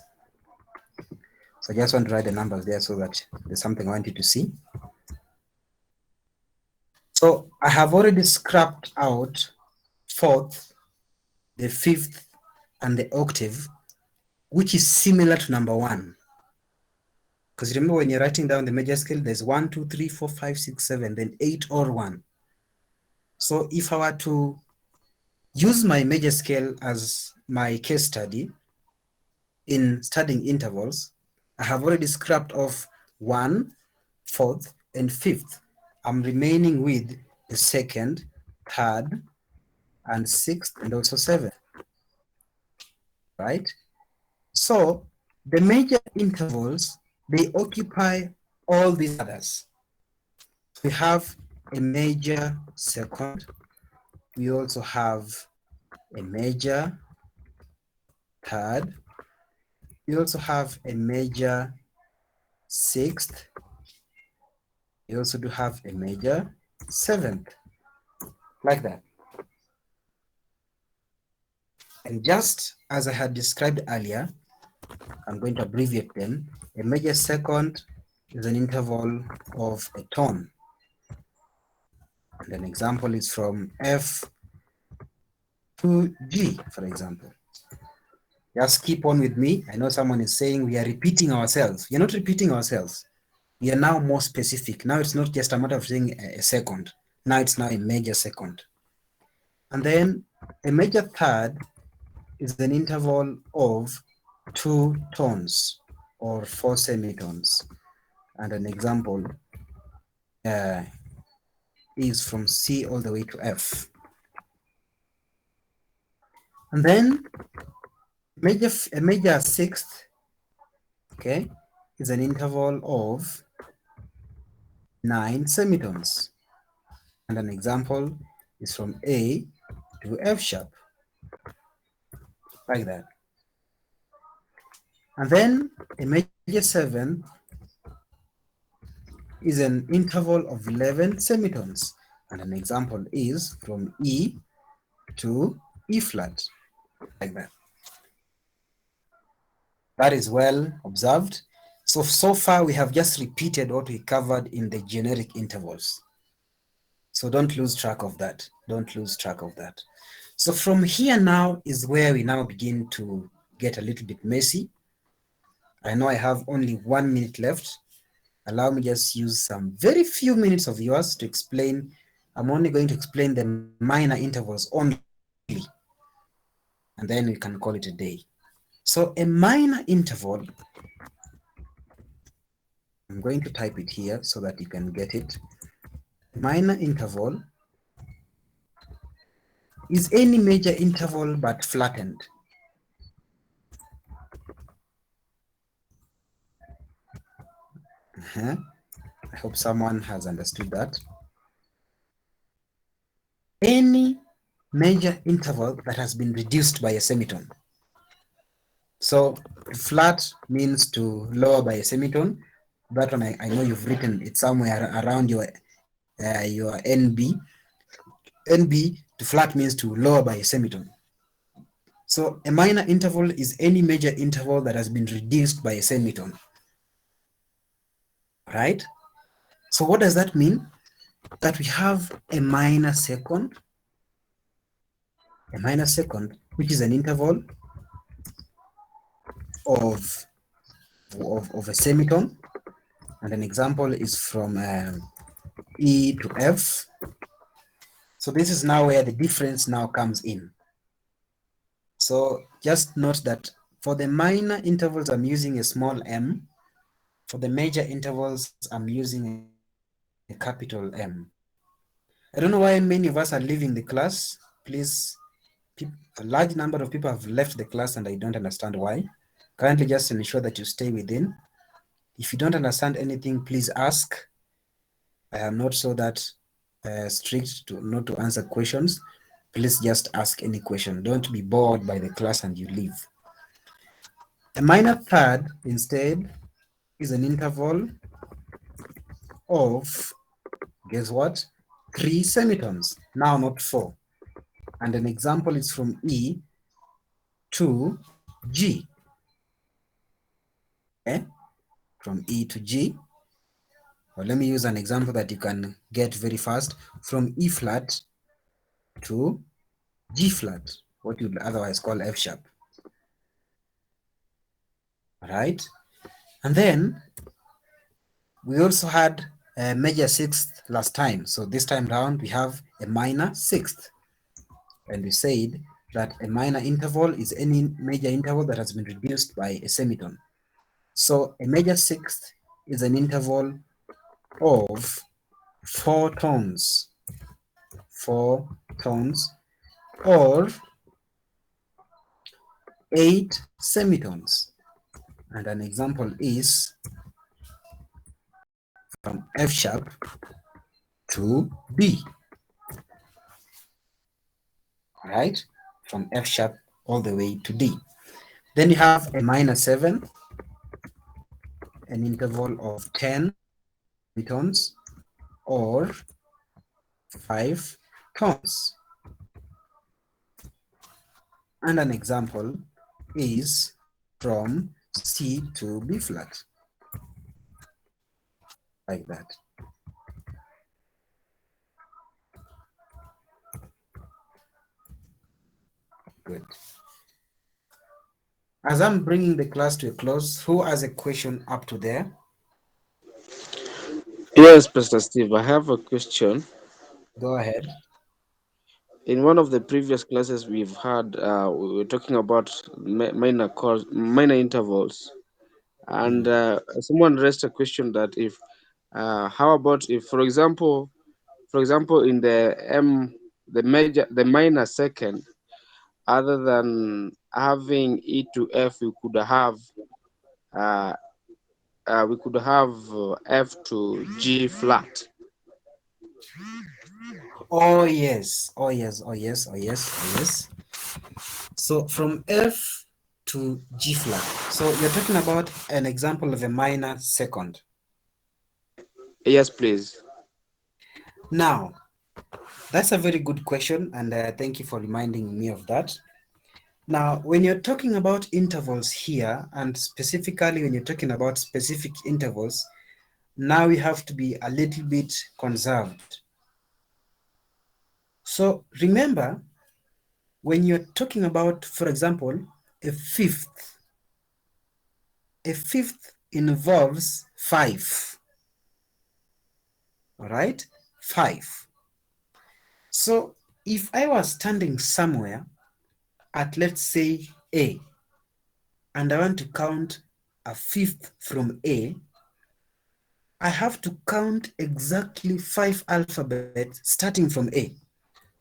Speaker 1: So I just want to write the numbers there so that there's something I want you to see. So I have already scrapped out fourth, the fifth, and the octave, which is similar to number 1. Because remember, when you're writing down the major scale, there's 1, 2, 3, 4, 5, 6, 7, then 8 or 1. So if I were to use my major scale as my case study in studying intervals, I have already scrapped off 1, 4th, and 5th. I'm remaining with the 2nd, 3rd, and 6th, and also 7th, right? So the major intervals, they occupy all these others. We have a major second. We also have a major third. We also have a major sixth. We also do have a major seventh, like that. And just as I had described earlier, I'm going to abbreviate them. A major second is an interval of a tone. And an example is from F to G, for example. Just keep on with me. I know someone is saying we are repeating ourselves. You're not repeating ourselves. We are now more specific. Now it's not just a matter of saying a second. Now it's now a major second. And then a major third is an interval of 2 tones or 4 semitones. And an example is from C all the way to F. And then a major sixth, okay, is an interval of 9 semitones. And an example is from A to F sharp, like that. And then a major 7 is an interval of 11 semitones. And an example is from E to E flat, like that. That is well observed. So far we have just repeated what we covered in the generic intervals. So don't lose track of that. Don't lose track of that. So from here now is where we now begin to get a little bit messy. I know I have only 1 minute left. Allow me just use some very few minutes of yours to explain. I'm only going to explain the minor intervals only, and then we can call it a day. So a minor interval, I'm going to type it here so that you can get it. Minor interval is any major interval but flattened. I hope someone has understood that. Any major interval that has been reduced by a semitone. So flat means to lower by a semitone. That one I know you've written it somewhere around your NB. NB to flat means to lower by a semitone. So a minor interval is any major interval that has been reduced by a semitone. Right? So what does that mean? That we have a minor second, which is an interval of a semitone, and an example is from E to F. So this is now where the difference now comes in. So just note that for the minor intervals, I'm using a small m. For the major intervals, I'm using a capital M. I don't know why many of us are leaving the class. Please, a large number of people have left the class and I don't understand why. Kindly just ensure that you stay within. If you don't understand anything, please ask. I am not so that strict to not to answer questions. Please just ask any question. Don't be bored by the class and you leave. A minor third, instead, is an interval of, guess what? 3 semitones, now not 4. And an example is from E to G. Okay? From E to G. Well, let me use an example that you can get very fast. From E flat to G flat, what you would otherwise call F sharp. All right? And then We also had a major sixth last time. So this time round, we have a minor sixth. And we said that a minor interval is any major interval that has been reduced by a semitone. So a major sixth is an interval of 4 tones, 4 tones, or 8 semitones. And an example is from F sharp to B. All right, from F sharp all the way to D. Then you have a minor 7, an interval of 10 tones or 5 tones. And an example is from C to B flat, like that. Good. As I'm bringing the class to a close, who has a question up to there?
Speaker 7: Yes, Pastor Steve, I have a question.
Speaker 1: Go ahead.
Speaker 7: In one of the previous classes we've had, we were talking about minor intervals, and someone raised a question that if, how about if, for example, in the minor second, other than having E to F, we could have F to G flat.
Speaker 1: Oh yes, oh yes, oh yes, oh yes, oh yes. So from F to G flat. So you're talking about an example of a minor second.
Speaker 7: Yes, please.
Speaker 1: Now, that's a very good question, and thank you for reminding me of that. Now, when you're talking about intervals here, and specifically when you're talking about specific intervals, now we have to be a little bit conserved. So remember, when you're talking about, for example, a fifth involves 5. All right, 5. So if I was standing somewhere at, let's say, A, and I want to count a fifth from A, I have to count exactly 5 alphabets starting from A.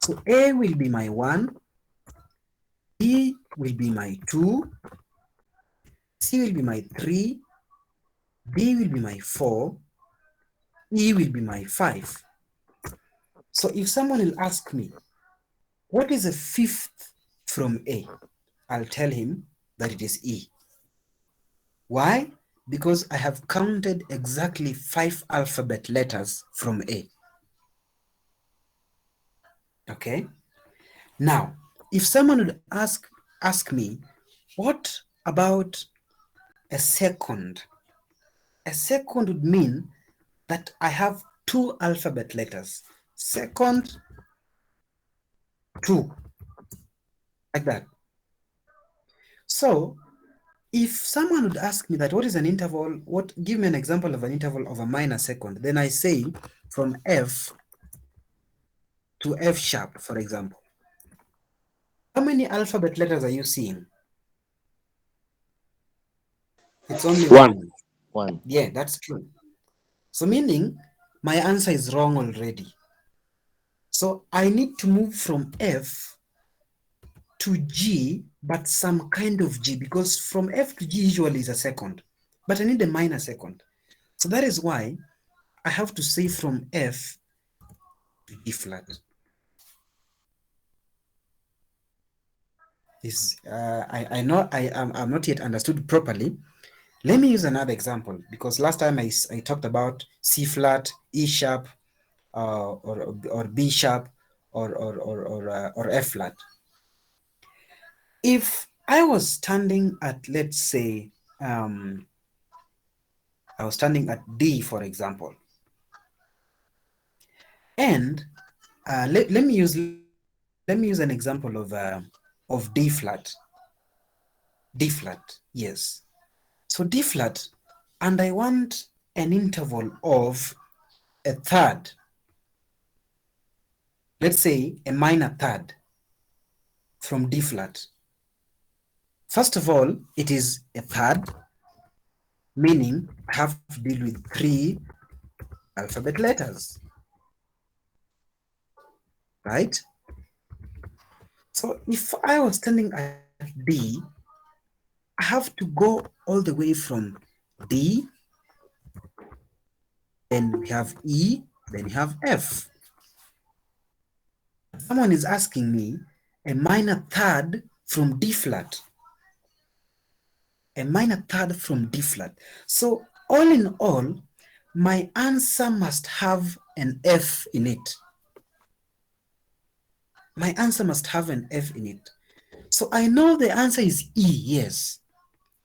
Speaker 1: So A will be my 1, B will be my 2, C will be my 3, D will be my 4, E will be my 5. So if someone will ask me, what is a fifth from A? I'll tell him that it is E. Why? Because I have counted exactly 5 alphabet letters from A. Okay? Now, if someone would ask me, what about a second? A second would mean that I have 2 alphabet letters. Second, 2, like that. So if someone would ask me that what is an interval, give me an example of an interval of a minor second, then I say from F to F sharp, for example. How many alphabet letters are you seeing? It's only 1.
Speaker 2: 1.
Speaker 1: Yeah, that's true. So meaning my answer is wrong already. So I need to move from F to G, but some kind of G, because from F to G usually is a second, but I need a minor second. So that is why I have to say from F to G flat. I know I'm not yet understood properly. Let me use another example, because last time I talked about C flat, E sharp, or B sharp, or F flat. If I was standing at, let's say, I was standing at D, for example, and let me use an example of D flat. D flat, yes. So D flat, and I want an interval of a third, let's say a minor third from D flat. First of all, it is a third, meaning I have to deal with 3 alphabet letters, right? So if I was standing at D, I have to go all the way from D, then we have E, then we have F. Someone is asking me a minor third from D flat. A minor third from D flat. So all in all, my answer must have an F in it. My answer must have an F in it. So I know the answer is E, yes.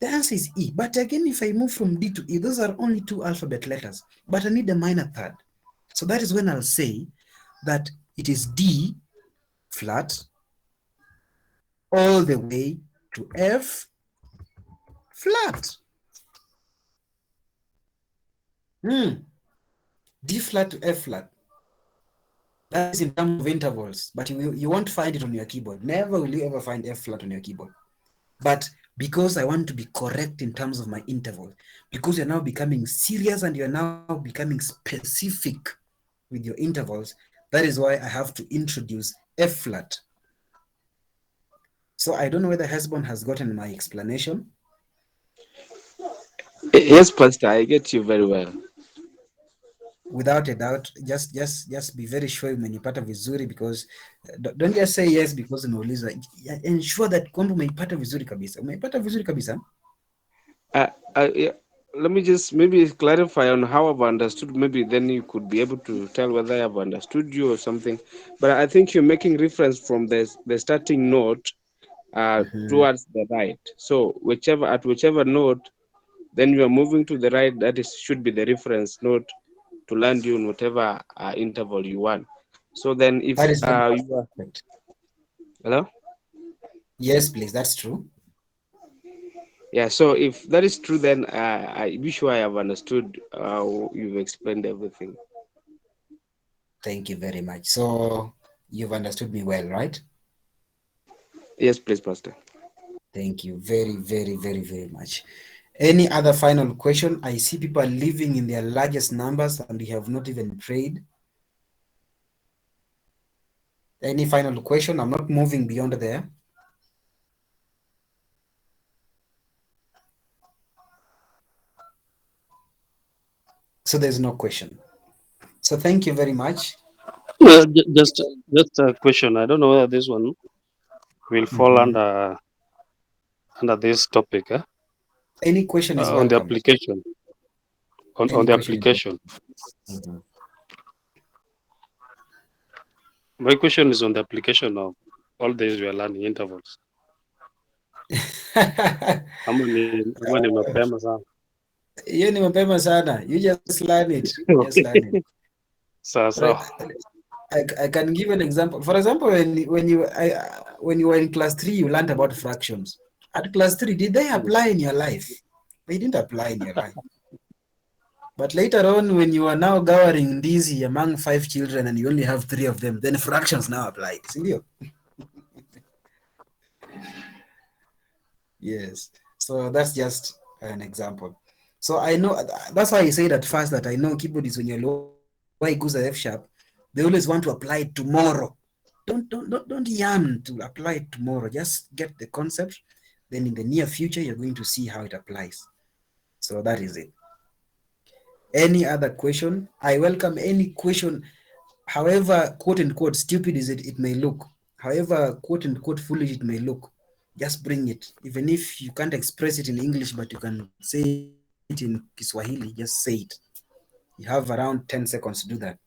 Speaker 1: The answer is E. But again, if I move from D to E, those are only 2 alphabet letters, but I need a minor third. So that is when I'll say that it is D flat all the way to F flat. D flat to F flat. That is in terms of intervals, but you won't find it on your keyboard. Never will you ever find F flat on your keyboard. But because I want to be correct in terms of my interval, because you're now becoming serious and you're now becoming specific with your intervals, that is why I have to introduce F flat. So I don't know whether Hesbon has gotten my explanation.
Speaker 7: Yes, Pastor, I get you very well.
Speaker 1: Without a doubt, just be very sure umenipata vizuri, because don't just say yes because unauliza. Ensure that kwamba umeipata vizuri kabisa. Umeipata vizuri kabisa.
Speaker 7: Yeah, let me just maybe clarify on how I've understood. Maybe then you could be able to tell whether I have understood you or something. But I think you're making reference from the starting note towards the right. So whichever note, then you are moving to the right. That is should be the reference note to land you in whatever interval you want. So then if
Speaker 1: That is
Speaker 7: you are,
Speaker 1: perfect.
Speaker 7: hello?
Speaker 1: Yes, please, that's true.
Speaker 7: Yeah, so if that is true, then I be sure I have understood you've explained everything.
Speaker 1: Thank you very much. So you've understood me well, right?
Speaker 7: Yes, please, Pastor.
Speaker 1: Thank you very, very, very, very much. Any other final question? I see people are living in their largest numbers and we have not even prayed. Any final question? I'm not moving beyond there. So there's no question. So thank you very much.
Speaker 3: Just a question. I don't know whether this one will fall under this topic.
Speaker 1: Any question is
Speaker 3: On the
Speaker 1: welcome.
Speaker 3: application. On the application. My question is on the application of all these we are learning intervals. Ama ni mapema sana.
Speaker 1: Hiyo ni mapema sana. You just learn it. Just learn it.
Speaker 3: Sasa.
Speaker 1: I can give an example. For example, when you were in class 3, you learned about fractions. At class 3, did they apply in your life? They didn't apply in your life. But later on, when you are now gathering these among 5 children and you only have 3 of them, then fractions now apply. Yes. So that's just an example. So I know, that's why I said at first that I know keyboardists, when you're low, why goes the F sharp, they always want to apply it tomorrow. Don't yearn to apply it tomorrow. Just get the concept. Then in the near future, you're going to see how it applies. So that is it. Any other question? I welcome any question, however quote unquote stupid is it may look, however quote unquote foolish it may look, just bring it. Even if you can't express it in English, but you can say it in Kiswahili, just say it. You have around 10 seconds to do that.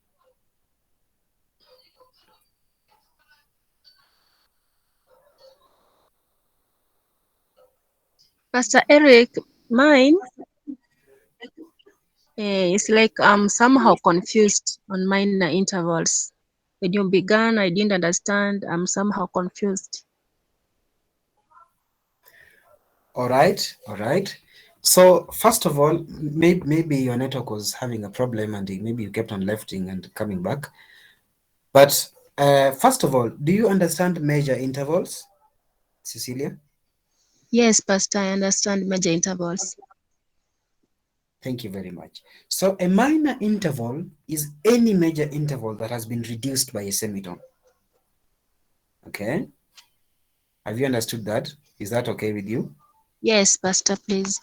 Speaker 5: Pastor Eric, mine is like I'm somehow confused on minor intervals. When you began, I didn't understand. I'm somehow confused.
Speaker 1: All right. So first of all, maybe your network was having a problem and maybe you kept on lefting and coming back. But first of all, do you understand major intervals, Cecilia?
Speaker 5: Yes, Pastor, I understand major intervals.
Speaker 1: Thank you very much. So a minor interval is any major interval that has been reduced by a semitone. Okay? Have you understood that? Is that okay with you?
Speaker 5: Yes, Pastor, please.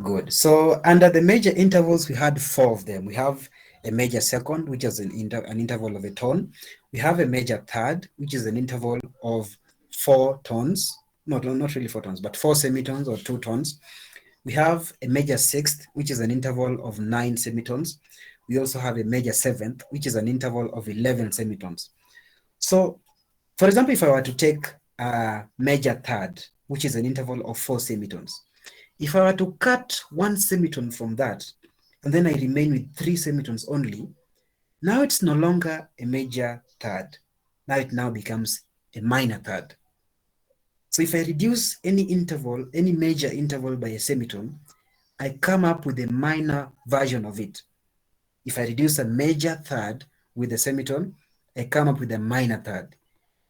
Speaker 1: Good. So under the major intervals, we had 4 of them. We have a major second, which is an interval of a tone. We have a major third, which is an interval of 4 tones. Not really 4 tones, but 4 semitones or 2 tones. We have a major sixth, which is an interval of 9 semitones. We also have a major seventh, which is an interval of 11 semitones. So, for example, if I were to take a major third, which is an interval of 4 semitones, if I were to cut 1 semitone from that, and then I remain with 3 semitones only, now it's no longer a major third. Now it now becomes a minor third. So if I reduce any interval, any major interval by a semitone, I come up with a minor version of it. If I reduce a major third with a semitone, I come up with a minor third.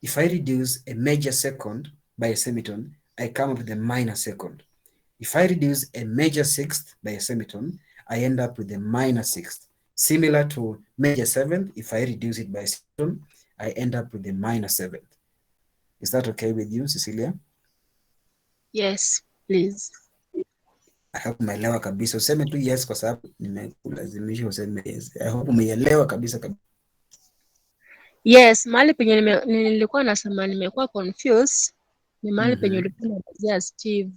Speaker 1: If I reduce a major second by a semitone, I come up with a minor second. If I reduce a major sixth by a semitone, I end up with a minor sixth. Similar to major seventh, if I reduce it by a semitone, I end up with a minor seventh. Is that okay with you, Cecilia?
Speaker 5: Yes, please.
Speaker 1: I hope umeelewa kabisa. Useme tu yes kwa sababu nimekulazimisha useme yes. I hope umeelewa kabisa kabisa.
Speaker 5: Yes, mahali penye nilikuwa nasema nimekuwa confused ni mahali penye ulikuwa unaelezea Steve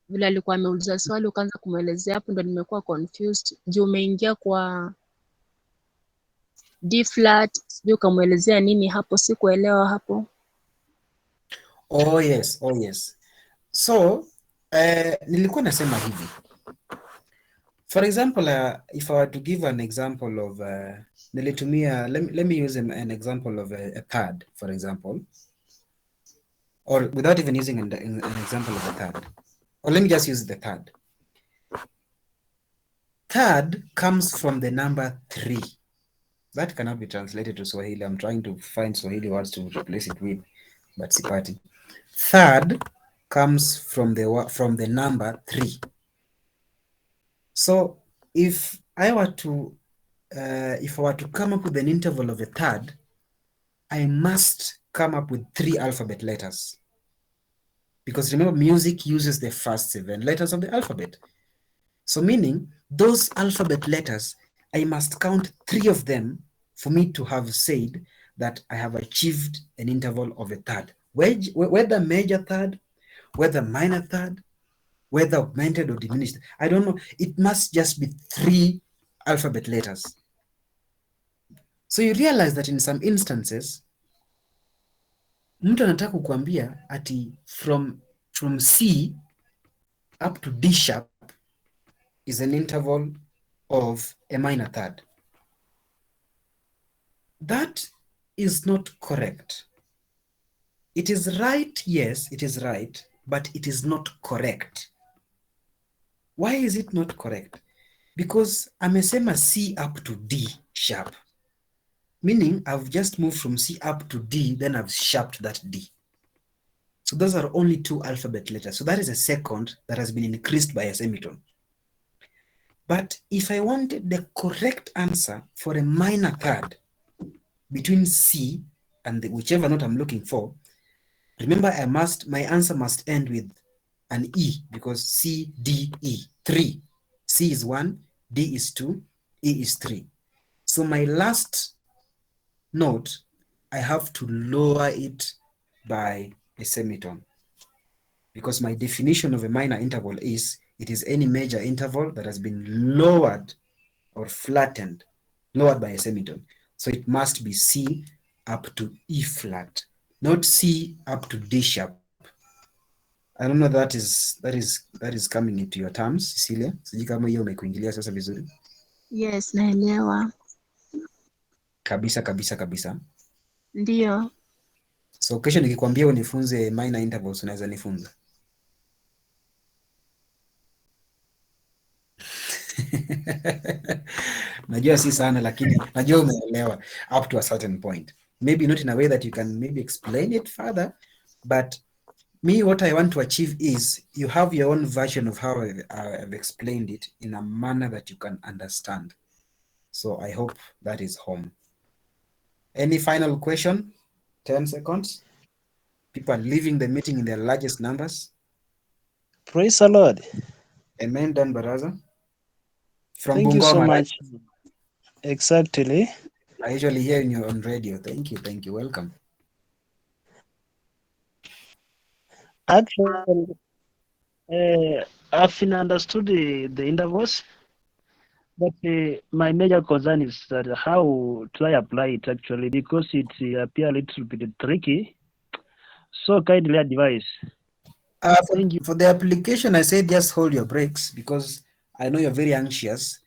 Speaker 5: vile alikuwa ameuliza swali ukaanza kumwelezea, hapo ndo nimekuwa confused juu umeingia kwa D flat, sijui ukamwelezea nini hapo, sikuelewa hapo.
Speaker 1: Oh yes, oh yes. So nilikuwa nasema hivi. For example, if I were to give an example of nilitumia, let me use an example of a third, for example, or without even using an example of a third, or let me just use the third. Third comes from the number 3. That cannot be translated to Swahili. I'm trying to find Swahili words to replace it with, but sipati. Third comes from the number 3. So if I were to come up with an interval of a third, I must come up with 3 alphabet letters. Because remember, music uses the first 7 letters of the alphabet. So meaning, those alphabet letters, I must count 3 of them for me to have said that I have achieved an interval of a third. Whether major third, whether minor third, whether augmented or diminished, I don't know. It must just be 3 alphabet letters. So you realize that in some instances, mtu anataka kukuambia ati from C up to D sharp is an interval of a minor third. That is not correct. It is right, yes, it is right, but it is not correct. Why is it not correct? Because amesema C up to D sharp. Meaning I've just moved from C up to D, then I've sharped that D. So those are only 2 alphabet letters. So that is a second that has been increased by a semitone. But if I wanted the correct answer for a minor third between C and whichever note I'm looking for, remember my answer must end with an E, because C, D, E, 3. C is 1, D is 2, E is 3. So my last note, I have to lower it by a semitone, because my definition of a minor interval is it is any major interval that has been lowered or flattened, lowered by a semitone. So it must be C up to E flat, not C up to D sharp. I don't know that is coming into your terms, Cecilia. Sijui kama hiyo umekuingilia sasa vizuri.
Speaker 5: Yes, naelewa.
Speaker 1: Kabisa.
Speaker 5: Ndio.
Speaker 1: So kesho nikikwambia unifunze minor intervals unaweza nifunza? Najua si sana lakini najua umeelewa up to a certain point. Maybe not in a way that you can maybe explain it further, but me, what I want to achieve is you have your own version of how I've explained it in a manner that you can understand. So I hope that is home. Any final question? 10 seconds. People are leaving the meeting in their largest numbers.
Speaker 8: Praise the Lord.
Speaker 1: Amen, Dan Baraza. From
Speaker 8: Thank
Speaker 1: Bungoma,
Speaker 8: you so
Speaker 1: right?
Speaker 8: much. Exactly.
Speaker 1: I usually hear you on radio. Thank you. Welcome.
Speaker 8: Actually, I've understood the intervals, but my major concern is that how do I apply it actually, because it appears a little bit tricky. So kindly advise. Thank you.
Speaker 1: For the application, I said just hold your brakes because I know you're very anxious.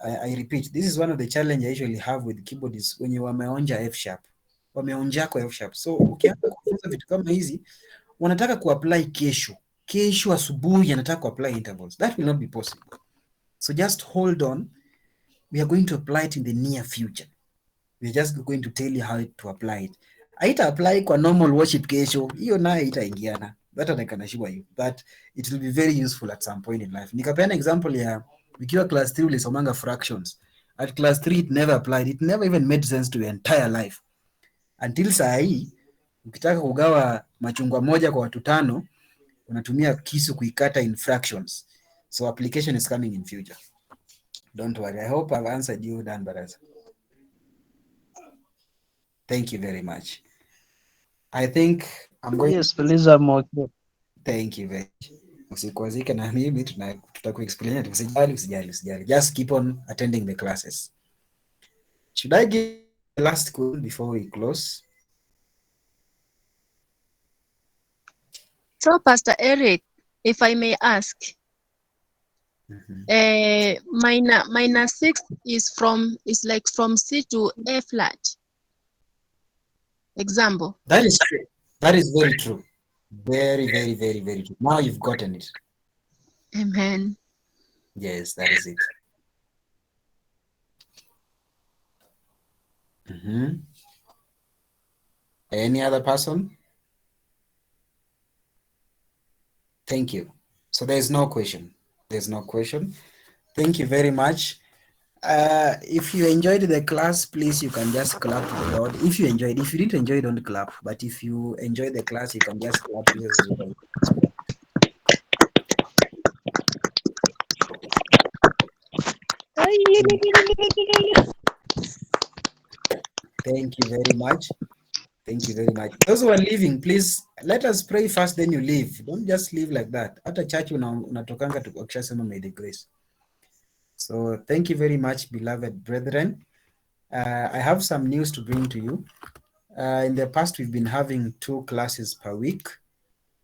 Speaker 1: I repeat, this is one of the challenges I usually have with keyboard is when you wameonja F sharp. Wameonja kwa F sharp. So ukianza kufunza vitu kama hizi, wanataka kuapply kesho asubuhi anataka kuapply intervals. That will not be possible. So just hold on. We are going to apply it in the near future. We are just going to tell you how to apply it. Haita apply kwa normal worship kesho. Hiyo nayo itaingiana. That I can assure you. But it will be very useful at some point in life. Nikapeana example ya ukiwa class 3 ulisomanga fractions. At class 3 it never applied. It never even made sense to your entire life. Until saa hii ukitaka kugawa machungwa moja kwa watu 5 unatumia kisu kuikata in fractions. So application is coming in future. Don't worry. I hope I've answered you, Dan Baraza. Thank you very much. I think I'm going.
Speaker 8: Yes, please, I'm okay.
Speaker 1: Thank you very much. Usikwazike na mimi tutakuexplain. Usijali. Just keep on attending the classes. Should I give the last question before we close?
Speaker 5: So, Pastor Eric, if I may ask, minor 6 is like from C to A flat. Example.
Speaker 1: That is true. That is very true. Very, very, very, very true. Now you've gotten it.
Speaker 5: Amen.
Speaker 1: Yes, that is it. Any other person? Thank you. So there's no question. Thank you very much. If you enjoyed the class, please, you can just clap to the Lord. If you enjoyed, if you didn't enjoy, don't clap. But if you enjoyed the class, you can just clap. Thank you very much. Those who are leaving, please let us pray first, then you leave. Don't just leave like that. Hata church unatokanga tukishasema may the grace. So thank you very much, beloved brethren. I have some news to bring to you. In the past, we've been having 2 classes per week.